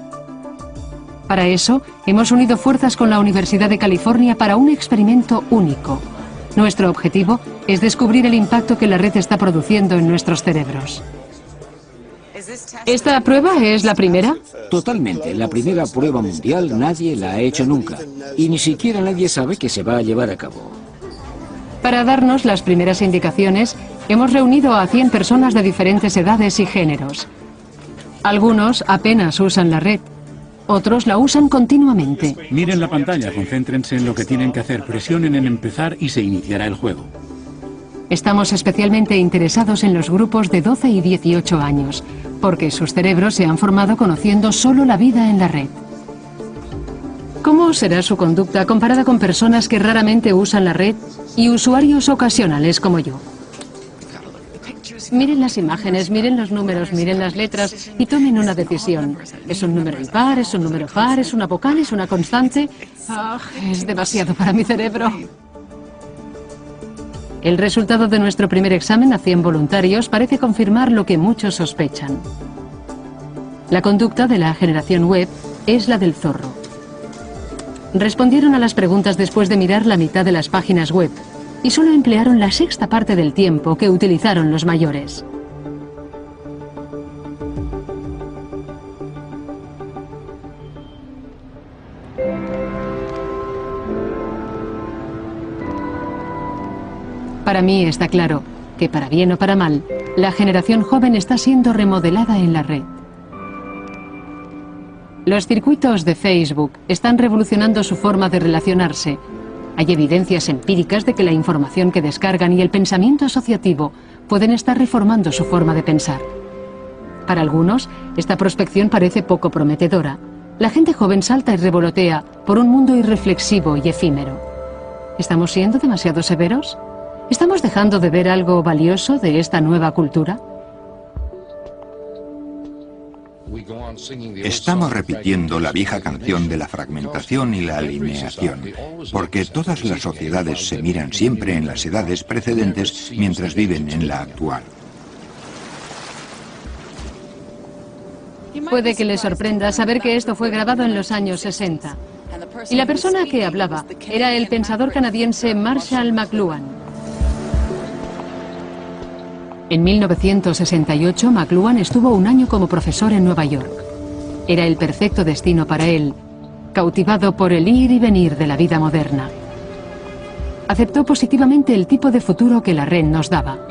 Para eso, hemos unido fuerzas con la Universidad de California para un experimento único. Nuestro objetivo es descubrir el impacto que la red está produciendo en nuestros cerebros. ¿Esta prueba es la primera? Totalmente. La primera prueba mundial nadie la ha hecho nunca. Y ni siquiera nadie sabe que se va a llevar a cabo. Para darnos las primeras indicaciones, hemos reunido a 100 personas de diferentes edades y géneros. Algunos apenas usan la red, otros la usan continuamente. Miren la pantalla, concéntrense en lo que tienen que hacer, presionen en empezar y se iniciará el juego. Estamos especialmente interesados en los grupos de 12 y 18 años, porque sus cerebros se han formado conociendo solo la vida en la red. ¿Cómo será su conducta comparada con personas que raramente usan la red y usuarios ocasionales como yo? Miren las imágenes, miren los números, miren las letras y tomen una decisión. ¿Es un número impar? ¿Es un número par? ¿Es una vocal? ¿Es una constante? Es demasiado para mi cerebro. El resultado de nuestro primer examen a 100 voluntarios parece confirmar lo que muchos sospechan. La conducta de la generación web es la del zorro. Respondieron a las preguntas después de mirar la mitad de las páginas web y solo emplearon la sexta parte del tiempo que utilizaron los mayores. Para mí está claro que, para bien o para mal, la generación joven está siendo remodelada en la red. Los circuitos de Facebook están revolucionando su forma de relacionarse. Hay evidencias empíricas de que la información que descargan y el pensamiento asociativo pueden estar reformando su forma de pensar. Para algunos, esta prospección parece poco prometedora. La gente joven salta y revolotea por un mundo irreflexivo y efímero. ¿Estamos siendo demasiado severos? ¿Estamos dejando de ver algo valioso de esta nueva cultura? Estamos repitiendo la vieja canción de la fragmentación y la alineación, porque todas las sociedades se miran siempre en las edades precedentes mientras viven en la actual. Puede que les sorprenda saber que esto fue grabado en los años 60. Y la persona que hablaba era el pensador canadiense Marshall McLuhan. En 1968, McLuhan estuvo un año como profesor en Nueva York. Era el perfecto destino para él, cautivado por el ir y venir de la vida moderna. Aceptó positivamente el tipo de futuro que la red nos daba.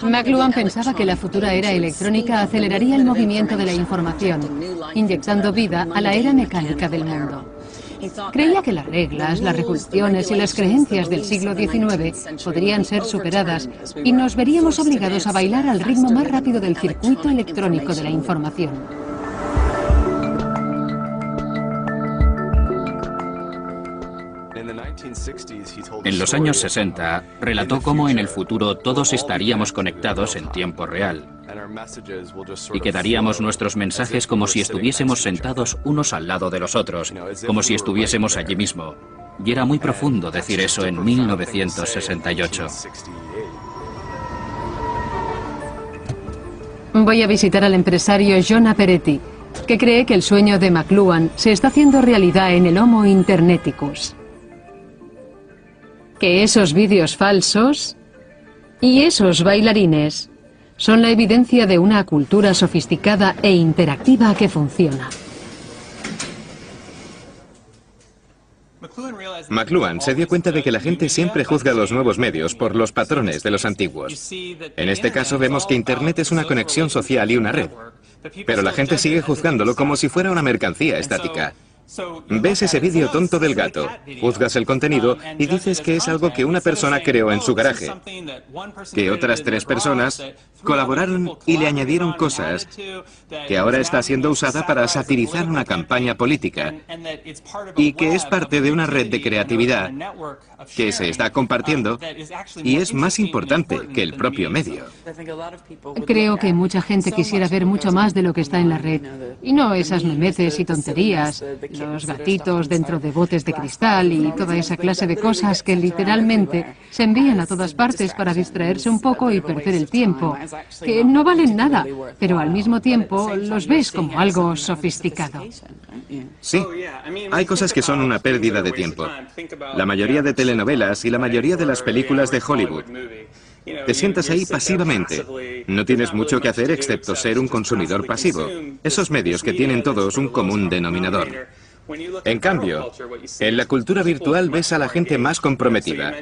McLuhan pensaba que la futura era electrónica aceleraría el movimiento de la información, inyectando vida a la era mecánica del mundo. Creía que las reglas, las regulaciones y las creencias del siglo XIX podrían ser superadas y nos veríamos obligados a bailar al ritmo más rápido del circuito electrónico de la información. En los años 60, relató cómo en el futuro todos estaríamos conectados en tiempo real y que daríamos nuestros mensajes como si estuviésemos sentados unos al lado de los otros, como si estuviésemos allí mismo. Y era muy profundo decir eso en 1968. Voy a visitar al empresario John Peretti, que cree que el sueño de McLuhan se está haciendo realidad en el Homo Interneticus. Que esos vídeos falsos y esos bailarines son la evidencia de una cultura sofisticada e interactiva que funciona. McLuhan se dio cuenta de que la gente siempre juzga los nuevos medios por los patrones de los antiguos. En este caso vemos que Internet es una conexión social y una red, pero la gente sigue juzgándolo como si fuera una mercancía estática. Ves ese vídeo tonto del gato, juzgas el contenido y dices que es algo que una persona creó en su garaje, que otras 3 personas colaboraron y le añadieron cosas, que ahora está siendo usada para satirizar una campaña política y que es parte de una red de creatividad que se está compartiendo y es más importante que el propio medio. Creo que mucha gente quisiera ver mucho más de lo que está en la red y no esas memeces y tonterías, los gatitos dentro de botes de cristal y toda esa clase de cosas que literalmente se envían a todas partes para distraerse un poco y perder el tiempo, que no valen nada, pero al mismo tiempo los ves como algo sofisticado. Sí, hay cosas que son una pérdida de tiempo. La mayoría de telenovelas y la mayoría de las películas de Hollywood. Te sientas ahí pasivamente. No tienes mucho que hacer excepto ser un consumidor pasivo. Esos medios que tienen todos un común denominador. En cambio, en la cultura virtual ves a la gente más comprometida.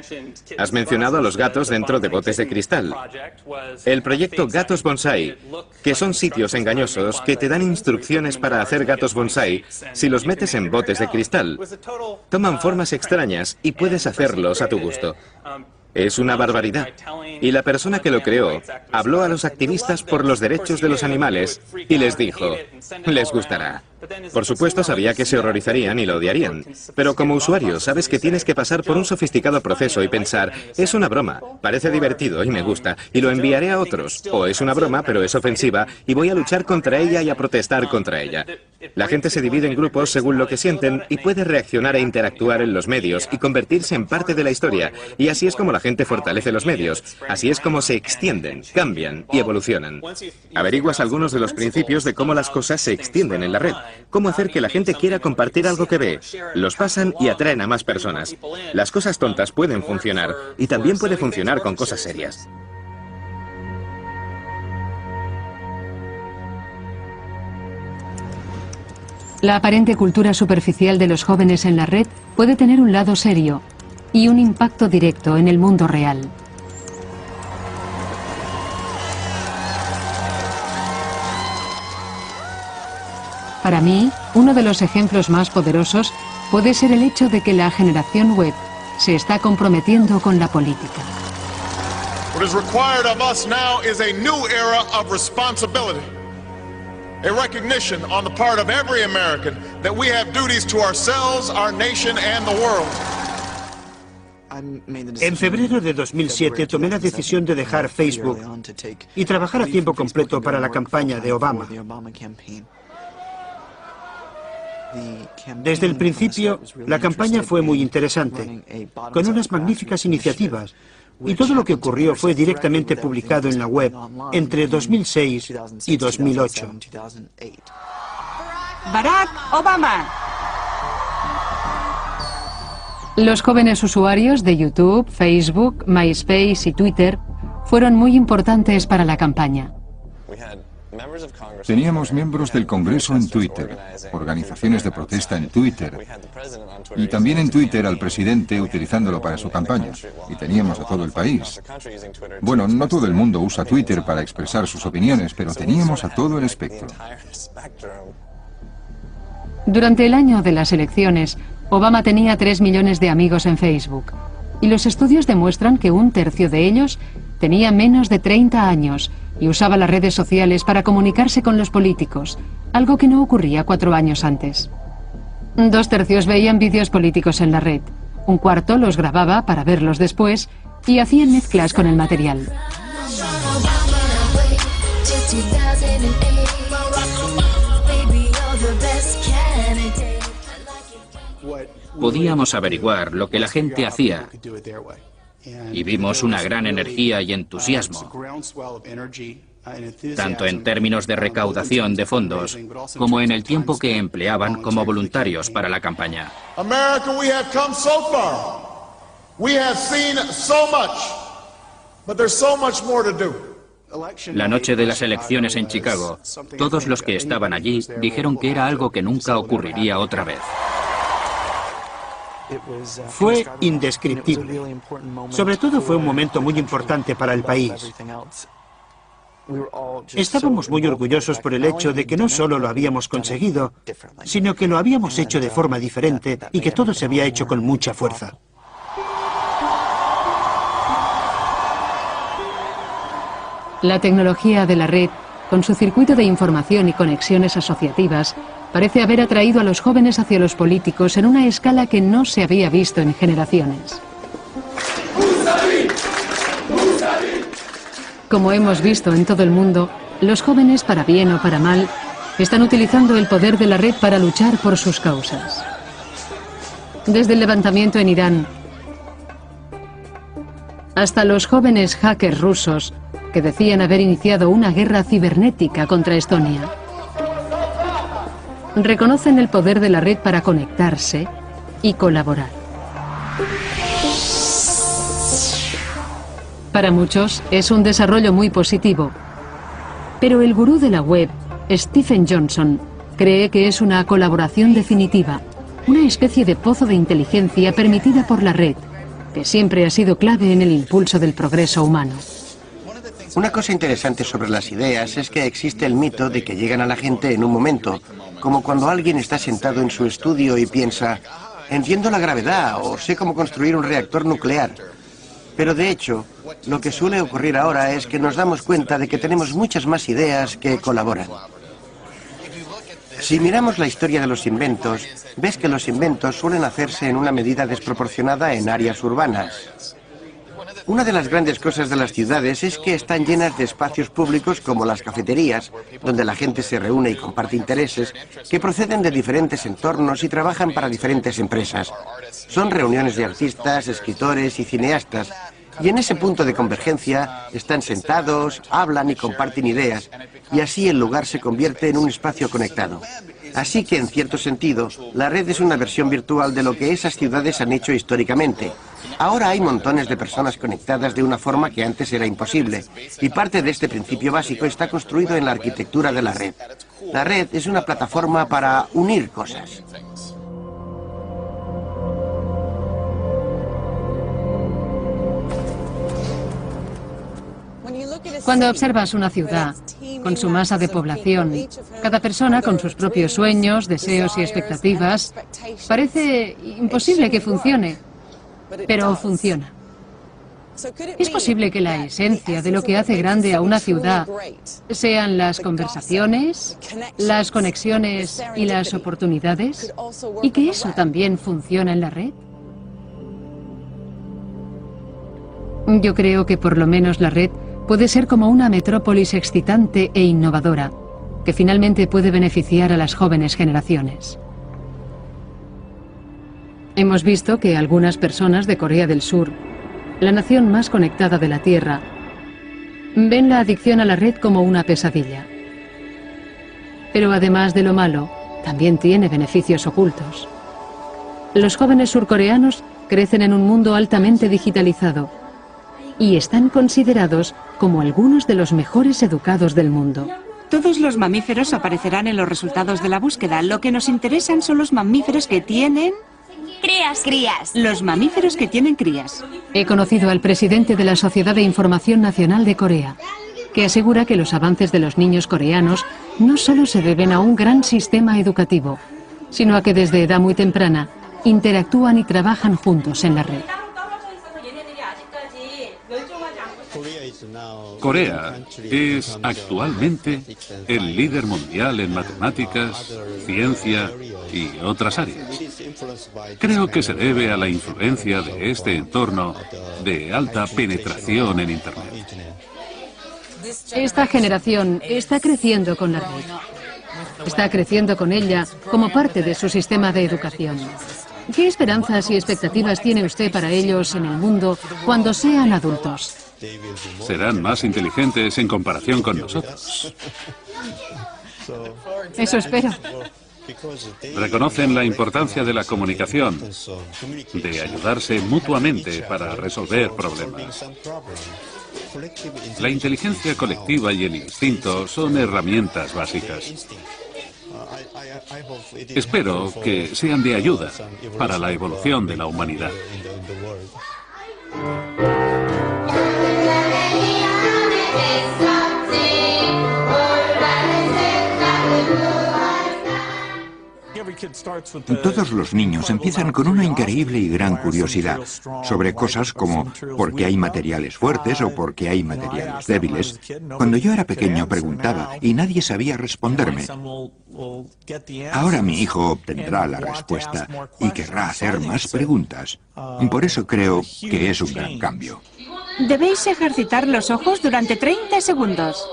Has mencionado a los gatos dentro de botes de cristal. El proyecto Gatos Bonsai, que son sitios engañosos que te dan instrucciones para hacer gatos bonsai si los metes en botes de cristal. Toman formas extrañas y puedes hacerlos a tu gusto. Es una barbaridad. Y la persona que lo creó habló a los activistas por los derechos de los animales y les dijo, les gustará. Por supuesto sabía que se horrorizarían y lo odiarían, pero como usuario sabes que tienes que pasar por un sofisticado proceso y pensar, es una broma, parece divertido y me gusta, y lo enviaré a otros, o es una broma pero es ofensiva y voy a luchar contra ella y a protestar contra ella. La gente se divide en grupos según lo que sienten y puede reaccionar e interactuar en los medios y convertirse en parte de la historia, y así es como la gente fortalece los medios, así es como se extienden, cambian y evolucionan. Averiguas algunos de los principios de cómo las cosas se extienden en la red, cómo hacer que la gente quiera compartir algo que ve, los pasan y atraen a más personas. Las cosas tontas pueden funcionar y también puede funcionar con cosas serias. La aparente cultura superficial de los jóvenes en la red puede tener un lado serio y un impacto directo en el mundo real. Para mí, uno de los ejemplos más poderosos puede ser el hecho de que la generación web se está comprometiendo con la política. What is required of us now is a new era of responsibility. A recognition on the part of every American that we have duties to ourselves, our nation, and the world. En febrero de 2007 tomé la decisión de dejar Facebook y trabajar a tiempo completo para la campaña de Obama. Desde el principio, la campaña fue muy interesante, con unas magníficas iniciativas, y todo lo que ocurrió fue directamente publicado en la web entre 2006 y 2008. Barack Obama. Los jóvenes usuarios de YouTube, Facebook, MySpace y Twitter fueron muy importantes para la campaña. Teníamos miembros del Congreso en Twitter, organizaciones de protesta en Twitter, y también en Twitter al presidente utilizándolo para su campaña, y teníamos a todo el país. Bueno, no todo el mundo usa Twitter para expresar sus opiniones, pero teníamos a todo el espectro. Durante el año de las elecciones, Obama tenía 3 millones de amigos en Facebook, y los estudios demuestran que 1/3 de ellos tenía menos de 30 años y usaba las redes sociales para comunicarse con los políticos, algo que no ocurría 4 años antes. 2/3 veían vídeos políticos en la red, 1/4 los grababa para verlos después y hacían mezclas con el material. Podíamos averiguar lo que la gente hacía y vimos una gran energía y entusiasmo, tanto en términos de recaudación de fondos como en el tiempo que empleaban como voluntarios para la campaña. America, we have come so far. We have seen so much, but there's so much more to do. La noche de las elecciones en Chicago, todos los que estaban allí dijeron que era algo que nunca ocurriría otra vez. Fue indescriptible. Sobre todo fue un momento muy importante para el país. Estábamos muy orgullosos por el hecho de que no solo lo habíamos conseguido, sino que lo habíamos hecho de forma diferente y que todo se había hecho con mucha fuerza. La tecnología de la red, con su circuito de información y conexiones asociativas, parece haber atraído a los jóvenes hacia los políticos en una escala que no se había visto en generaciones. Como hemos visto en todo el mundo, los jóvenes, para bien o para mal, están utilizando el poder de la red para luchar por sus causas. Desde el levantamiento en Irán hasta los jóvenes hackers rusos que decían haber iniciado una guerra cibernética contra Estonia. Reconocen el poder de la red para conectarse y colaborar. Para muchos es un desarrollo muy positivo, pero el gurú de la web, Stephen Johnson, cree que es una colaboración definitiva una especie de pozo de inteligencia permitida por la red, que siempre ha sido clave en el impulso del progreso humano. Una cosa interesante sobre las ideas es que existe el mito de que llegan a la gente en un momento, como cuando alguien está sentado en su estudio y piensa, entiendo la gravedad o sé cómo construir un reactor nuclear. Pero de hecho, lo que suele ocurrir ahora es que nos damos cuenta de que tenemos muchas más ideas que colaboran. Si miramos la historia de los inventos, ves que los inventos suelen hacerse en una medida desproporcionada en áreas urbanas. Una de las grandes cosas de las ciudades es que están llenas de espacios públicos como las cafeterías, donde la gente se reúne y comparte intereses, que proceden de diferentes entornos y trabajan para diferentes empresas. Son reuniones de artistas, escritores y cineastas, y en ese punto de convergencia están sentados, hablan y comparten ideas, y así el lugar se convierte en un espacio conectado. Así que, en cierto sentido, la red es una versión virtual de lo que esas ciudades han hecho históricamente. Ahora hay montones de personas conectadas de una forma que antes era imposible, y parte de este principio básico está construido en la arquitectura de la red. La red es una plataforma para unir cosas. Cuando observas una ciudad, con su masa de población, cada persona con sus propios sueños, deseos y expectativas, parece imposible que funcione, pero funciona. ¿Es posible que la esencia de lo que hace grande a una ciudad sean las conversaciones, las conexiones y las oportunidades? ¿Y que eso también funciona en la red? Yo creo que por lo menos la red puede ser como una metrópolis excitante e innovadora, que finalmente puede beneficiar a las jóvenes generaciones. Hemos visto que algunas personas de Corea del Sur, la nación más conectada de la Tierra, ven la adicción a la red como una pesadilla. Pero además de lo malo, también tiene beneficios ocultos. Los jóvenes surcoreanos crecen en un mundo altamente digitalizado y están considerados como algunos de los mejores educados del mundo. Todos los mamíferos aparecerán en los resultados de la búsqueda. Lo que nos interesan son los mamíferos que tienen... Crías. Los mamíferos que tienen crías. He conocido al presidente de la Sociedad de Información Nacional de Corea, que asegura que los avances de los niños coreanos no solo se deben a un gran sistema educativo, sino a que desde edad muy temprana interactúan y trabajan juntos en la red. Corea es actualmente el líder mundial en matemáticas, ciencia y otras áreas. Creo que se debe a la influencia de este entorno de alta penetración en Internet. Esta generación está creciendo con la red. Está creciendo con ella como parte de su sistema de educación. ¿Qué esperanzas y expectativas tiene usted para ellos en el mundo cuando sean adultos? Serán más inteligentes en comparación con nosotros. Eso espero. Reconocen la importancia de la comunicación, de ayudarse mutuamente para resolver problemas. La inteligencia colectiva y el instinto son herramientas básicas. Espero que sean de ayuda para la evolución de la humanidad. Todos los niños empiezan con una increíble y gran curiosidad sobre cosas como por qué hay materiales fuertes o por qué hay materiales débiles. Cuando yo era pequeño preguntaba y nadie sabía responderme. Ahora mi hijo obtendrá la respuesta y querrá hacer más preguntas. Por eso creo que es un gran cambio. Debéis ejercitar los ojos durante 30 segundos.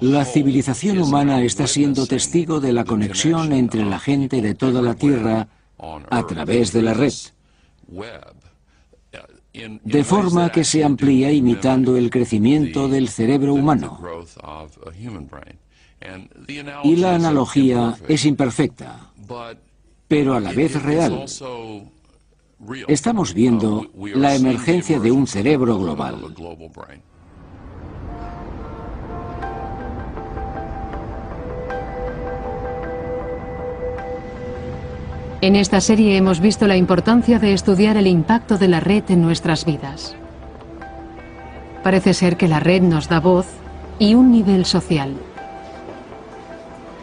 La civilización humana está siendo testigo de la conexión entre la gente de toda la Tierra a través de la red, de forma que se amplía imitando el crecimiento del cerebro humano. Y la analogía es imperfecta, pero a la vez real. Estamos viendo la emergencia de un cerebro global. En esta serie hemos visto la importancia de estudiar el impacto de la red en nuestras vidas. Parece ser que la red nos da voz y un nivel social.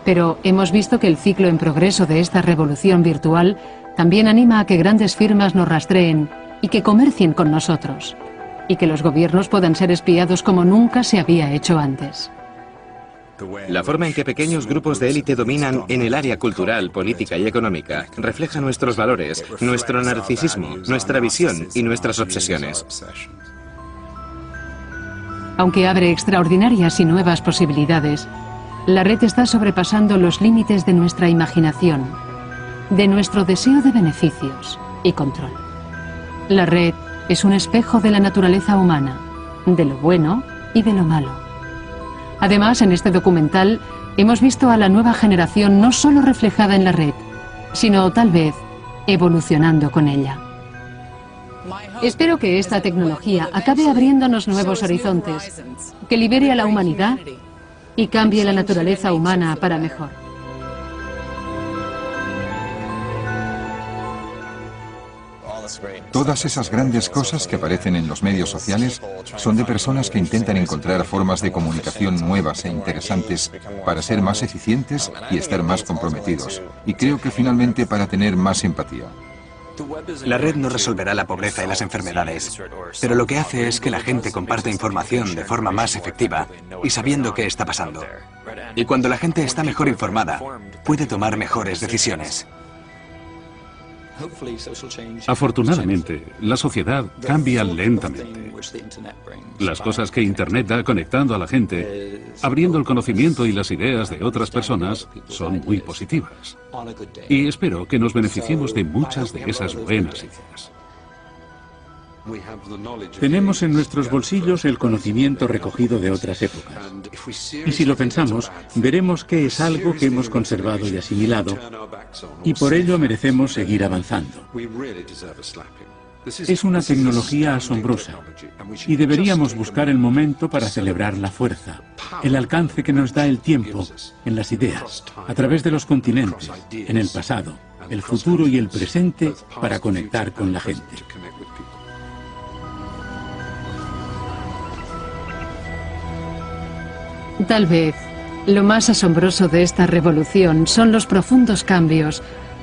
Pero hemos visto que el ciclo en progreso de esta revolución virtual también anima a que grandes firmas nos rastreen y que comercien con nosotros, y que los gobiernos puedan ser espiados como nunca se había hecho antes. La forma en que pequeños grupos de élite dominan en el área cultural, política y económica refleja nuestros valores, nuestro narcisismo, nuestra visión y nuestras obsesiones. Aunque abre extraordinarias y nuevas posibilidades, la red está sobrepasando los límites de nuestra imaginación, de nuestro deseo de beneficios y control. La red es un espejo de la naturaleza humana, de lo bueno y de lo malo. Además, en este documental hemos visto a la nueva generación no solo reflejada en la red, sino tal vez evolucionando con ella. Espero que esta tecnología acabe abriéndonos nuevos horizontes, que libere a la humanidad y cambie la naturaleza humana para mejor. Todas esas grandes cosas que aparecen en los medios sociales son de personas que intentan encontrar formas de comunicación nuevas e interesantes para ser más eficientes y estar más comprometidos. Y creo que finalmente para tener más empatía. La red no resolverá la pobreza y las enfermedades, pero lo que hace es que la gente comparta información de forma más efectiva y sabiendo qué está pasando. Y cuando la gente está mejor informada, puede tomar mejores decisiones. Afortunadamente, la sociedad cambia lentamente. Las cosas que Internet da conectando a la gente, abriendo el conocimiento y las ideas de otras personas, son muy positivas. Y espero que nos beneficiemos de muchas de esas buenas ideas. Tenemos en nuestros bolsillos el conocimiento recogido de otras épocas. Y si lo pensamos, veremos que es algo que hemos conservado y asimilado, y por ello merecemos seguir avanzando. Es una tecnología asombrosa, y deberíamos buscar el momento para celebrar la fuerza, el alcance que nos da el tiempo en las ideas, a través de los continentes, en el pasado, el futuro y el presente, para conectar con la gente. Tal vez lo más asombroso de esta revolución son los profundos cambios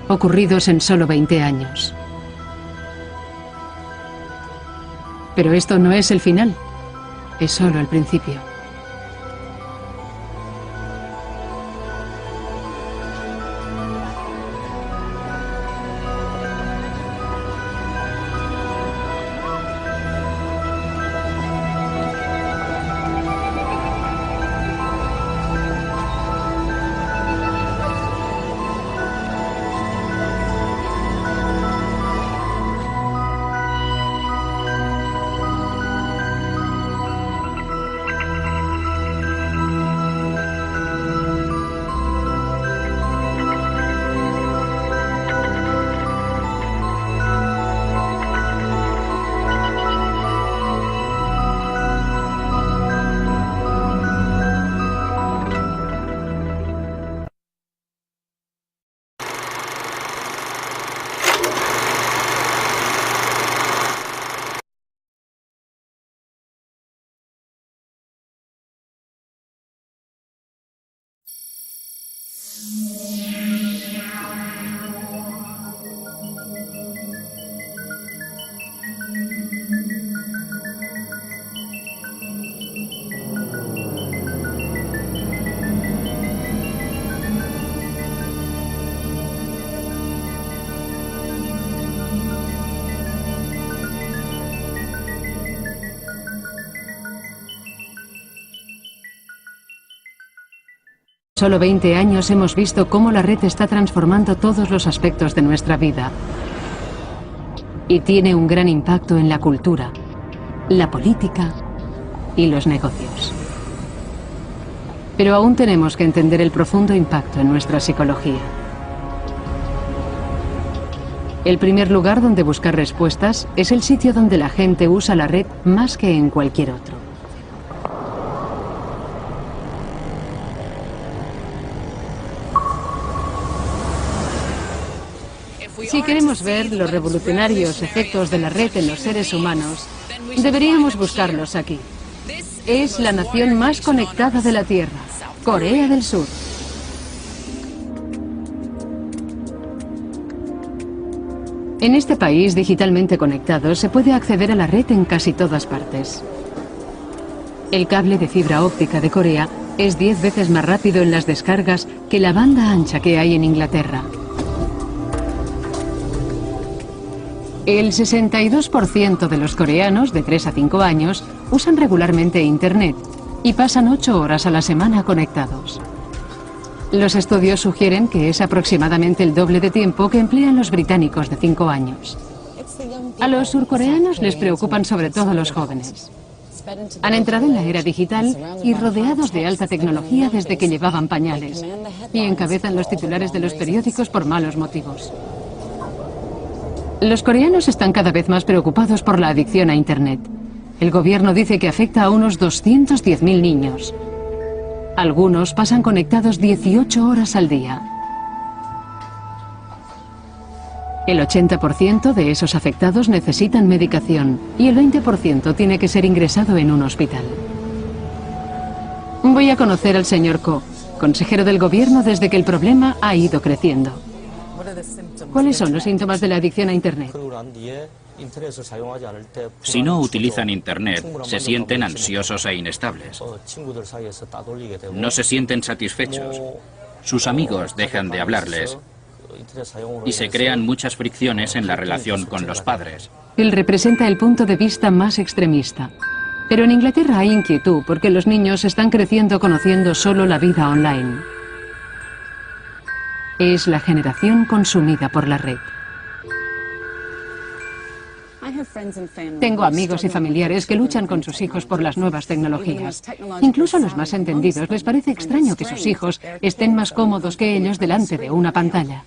ocurridos en solo 20 años. Pero esto no es el final, es solo el principio. Solo 20 años hemos visto cómo la red está transformando todos los aspectos de nuestra vida. Y tiene un gran impacto en la cultura, la política y los negocios. Pero aún tenemos que entender el profundo impacto en nuestra psicología. El primer lugar donde buscar respuestas es el sitio donde la gente usa la red más que en cualquier otro. Si queremos ver los revolucionarios efectos de la red en los seres humanos, deberíamos buscarlos aquí. Es la nación más conectada de la Tierra, Corea del Sur. En este país digitalmente conectado se puede acceder a la red en casi todas partes. El cable de fibra óptica de Corea es 10 veces más rápido en las descargas que la banda ancha que hay en Inglaterra. El 62% de los coreanos de 3 a 5 años usan regularmente Internet y pasan 8 horas a la semana conectados. Los estudios sugieren que es aproximadamente el doble de tiempo que emplean los británicos de 5 años. A los surcoreanos les preocupan sobre todo los jóvenes. Han entrado en la era digital y rodeados de alta tecnología desde que llevaban pañales, y encabezan los titulares de los periódicos por malos motivos. Los coreanos están cada vez más preocupados por la adicción a Internet. El gobierno dice que afecta a unos 210.000 niños. Algunos pasan conectados 18 horas al día. El 80% de esos afectados necesitan medicación y el 20% tiene que ser ingresado en un hospital. Voy a conocer al señor Ko, consejero del gobierno desde que el problema ha ido creciendo. ¿Cuáles son los síntomas de la adicción a Internet? Si no utilizan Internet, se sienten ansiosos e inestables. No se sienten satisfechos. Sus amigos dejan de hablarles y se crean muchas fricciones en la relación con los padres. Él representa el punto de vista más extremista. Pero en Inglaterra hay inquietud porque los niños están creciendo conociendo solo la vida online. Es la generación consumida por la red. Tengo amigos y familiares que luchan con sus hijos por las nuevas tecnologías. Incluso a los más entendidos les parece extraño que sus hijos estén más cómodos que ellos delante de una pantalla.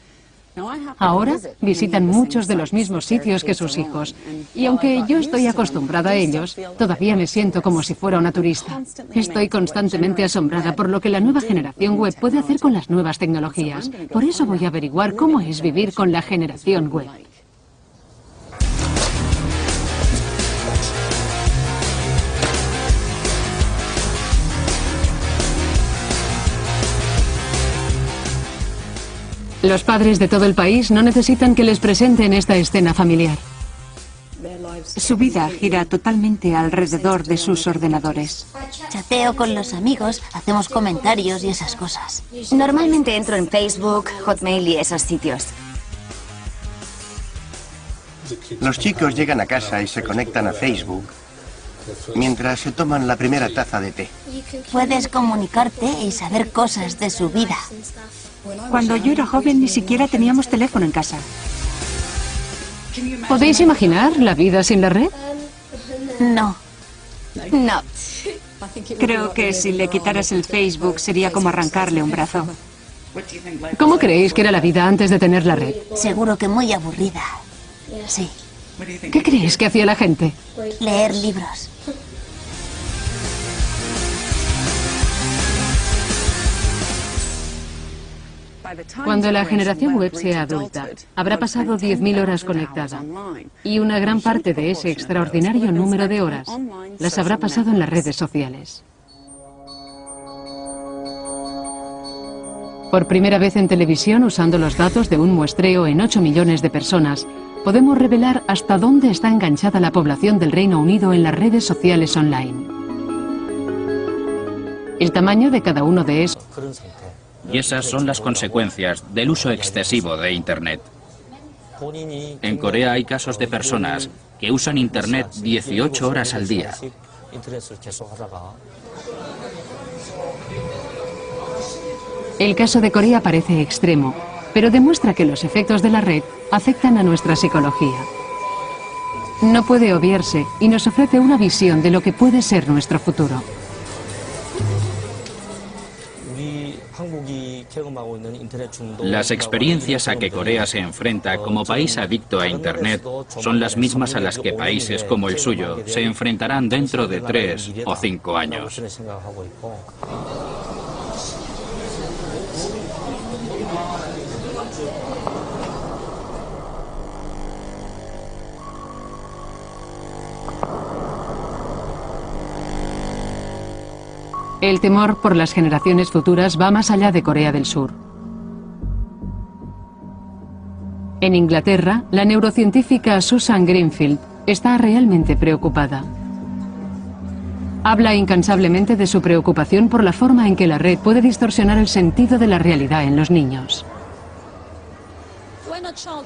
Ahora visitan muchos de los mismos sitios que sus hijos, y aunque yo estoy acostumbrada a ellos, todavía me siento como si fuera una turista. Estoy constantemente asombrada por lo que la nueva generación web puede hacer con las nuevas tecnologías. Por eso voy a averiguar cómo es vivir con la generación web. Los padres de todo el país no necesitan que les presenten esta escena familiar. Su vida gira totalmente alrededor de sus ordenadores. Chateo con los amigos, hacemos comentarios y esas cosas. Normalmente entro en Facebook, Hotmail y esos sitios. Los chicos llegan a casa y se conectan a Facebook mientras se toman la primera taza de té. Puedes comunicarte y saber cosas de su vida. Cuando yo era joven ni siquiera teníamos teléfono en casa. ¿Podéis imaginar la vida sin la red? No. No. Creo que si le quitaras el Facebook sería como arrancarle un brazo. ¿Cómo creéis que era la vida antes de tener la red? Seguro que muy aburrida. Sí. ¿Qué creéis que hacía la gente? Leer libros. Cuando la generación web sea adulta, habrá pasado 10.000 horas conectada. Y una gran parte de ese extraordinario número de horas las habrá pasado en las redes sociales. Por primera vez en televisión, usando los datos de un muestreo en 8 millones de personas, podemos revelar hasta dónde está enganchada la población del Reino Unido en las redes sociales online. El tamaño de cada uno de esos. Y esas son las consecuencias del uso excesivo de Internet. En Corea hay casos de personas que usan Internet 18 horas al día. El caso de Corea parece extremo, pero demuestra que los efectos de la red afectan a nuestra psicología. No puede obviarse y nos ofrece una visión de lo que puede ser nuestro futuro. Las experiencias a que Corea se enfrenta como país adicto a Internet son las mismas a las que países como el suyo se enfrentarán dentro de 3 o 5 años. El temor por las generaciones futuras va más allá de Corea del Sur. En Inglaterra, la neurocientífica Susan Greenfield está realmente preocupada. Habla incansablemente de su preocupación por la forma en que la red puede distorsionar el sentido de la realidad en los niños.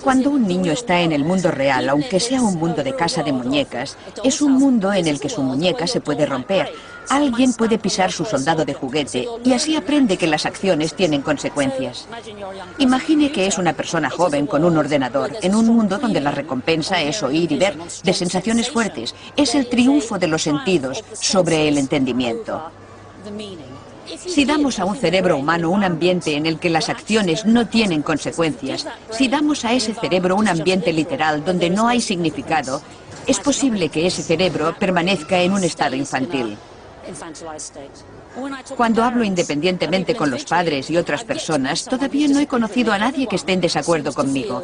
Cuando un niño está en el mundo real, aunque sea un mundo de casa de muñecas, es un mundo en el que su muñeca se puede romper. Alguien puede pisar su soldado de juguete y así aprende que las acciones tienen consecuencias. Imagine que es una persona joven con un ordenador, en un mundo donde la recompensa es oír y ver de sensaciones fuertes. Es el triunfo de los sentidos sobre el entendimiento. Si damos a un cerebro humano un ambiente en el que las acciones no tienen consecuencias, si damos a ese cerebro un ambiente literal donde no hay significado, es posible que ese cerebro permanezca en un estado infantil. Cuando hablo independientemente con los padres y otras personas, todavía no he conocido a nadie que esté en desacuerdo conmigo.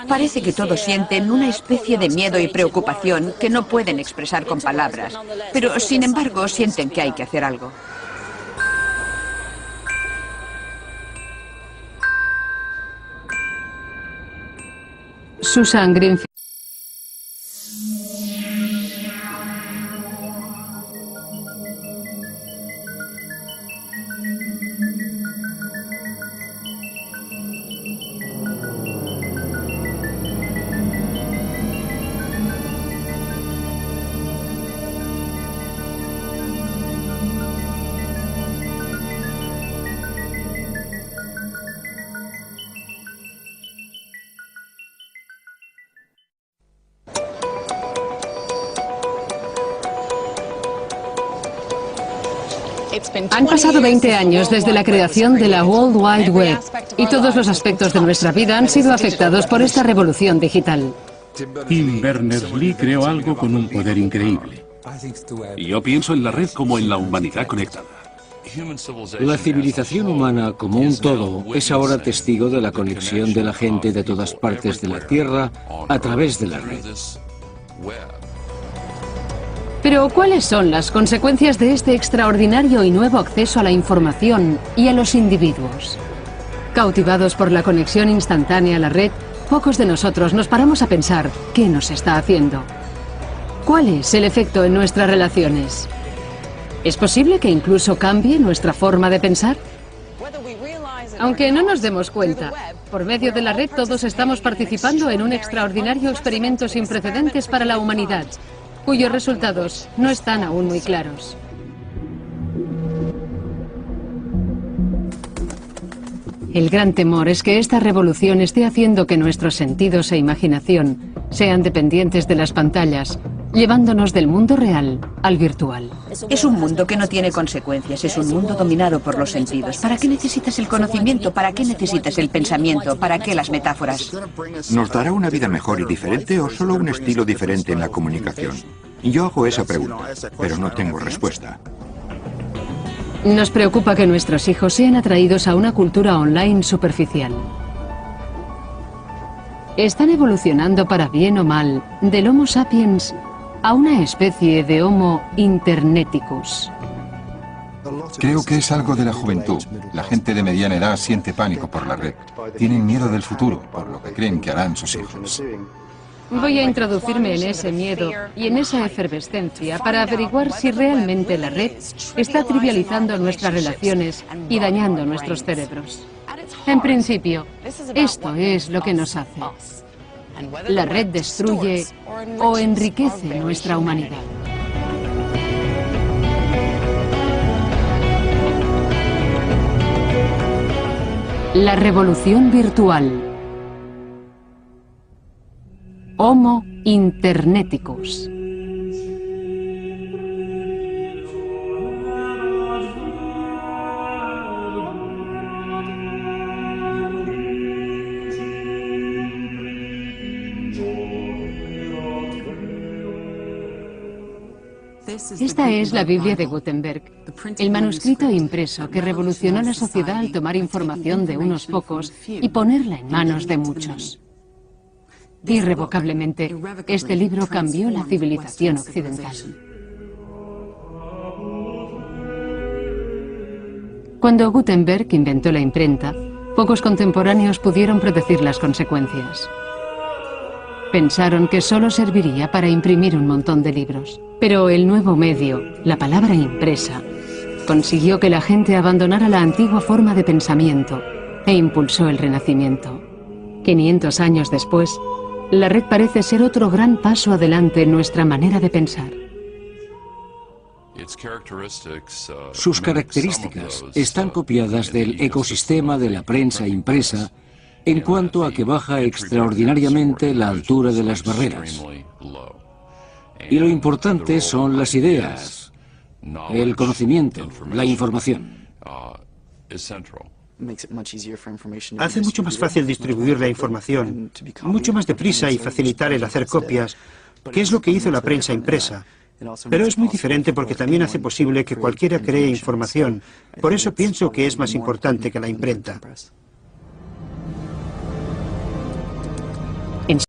Parece que todos sienten una especie de miedo y preocupación que no pueden expresar con palabras, pero sin embargo sienten que hay que hacer algo. Susan Greenfield. Han pasado 20 años desde la creación de la World Wide Web y todos los aspectos de nuestra vida han sido afectados por esta revolución digital. Tim Berners-Lee creó algo con un poder increíble. Y yo pienso en la red como en la humanidad conectada. La civilización humana como un todo es ahora testigo de la conexión de la gente de todas partes de la Tierra a través de la red. Pero, ¿cuáles son las consecuencias de este extraordinario y nuevo acceso a la información y a los individuos? Cautivados por la conexión instantánea a la red, pocos de nosotros nos paramos a pensar qué nos está haciendo. ¿Cuál es el efecto en nuestras relaciones? ¿Es posible que incluso cambie nuestra forma de pensar? Aunque no nos demos cuenta, por medio de la red todos estamos participando en un extraordinario experimento sin precedentes para la humanidad, cuyos resultados no están aún muy claros. El gran temor es que esta revolución esté haciendo que nuestros sentidos e imaginación sean dependientes de las pantallas, llevándonos del mundo real al virtual. Es un mundo que no tiene consecuencias, es un mundo dominado por los sentidos. ¿Para qué necesitas el conocimiento? ¿Para qué necesitas el pensamiento? ¿Para qué las metáforas? ¿Nos dará una vida mejor y diferente o solo un estilo diferente en la comunicación? Yo hago esa pregunta, pero no tengo respuesta. Nos preocupa que nuestros hijos sean atraídos a una cultura online superficial. Están evolucionando para bien o mal del Homo sapiens a una especie de Homo interneticus. Creo que es algo de la juventud. La gente de mediana edad siente pánico por la red. Tienen miedo del futuro, por lo que creen que harán sus hijos. Voy a introducirme en ese miedo y en esa efervescencia para averiguar si realmente la red está trivializando nuestras relaciones y dañando nuestros cerebros. En principio, esto es lo que nos hace. La red destruye o enriquece nuestra humanidad. La revolución virtual. Homo interneticus. Esta es la Biblia de Gutenberg, el manuscrito impreso que revolucionó la sociedad al tomar información de unos pocos y ponerla en manos de muchos. Irrevocablemente, este libro cambió la civilización occidental. Cuando Gutenberg inventó la imprenta, pocos contemporáneos pudieron predecir las consecuencias. Pensaron que solo serviría para imprimir un montón de libros. Pero el nuevo medio, la palabra impresa, consiguió que la gente abandonara la antigua forma de pensamiento e impulsó el Renacimiento. 500 años después, la red parece ser otro gran paso adelante en nuestra manera de pensar. Sus características están copiadas del ecosistema de la prensa impresa en cuanto a que baja extraordinariamente la altura de las barreras. Y lo importante son las ideas, el conocimiento, la información. Hace mucho más fácil distribuir la información, mucho más deprisa y facilitar el hacer copias, que es lo que hizo la prensa impresa. Pero es muy diferente porque también hace posible que cualquiera cree información. Por eso pienso que es más importante que la imprenta.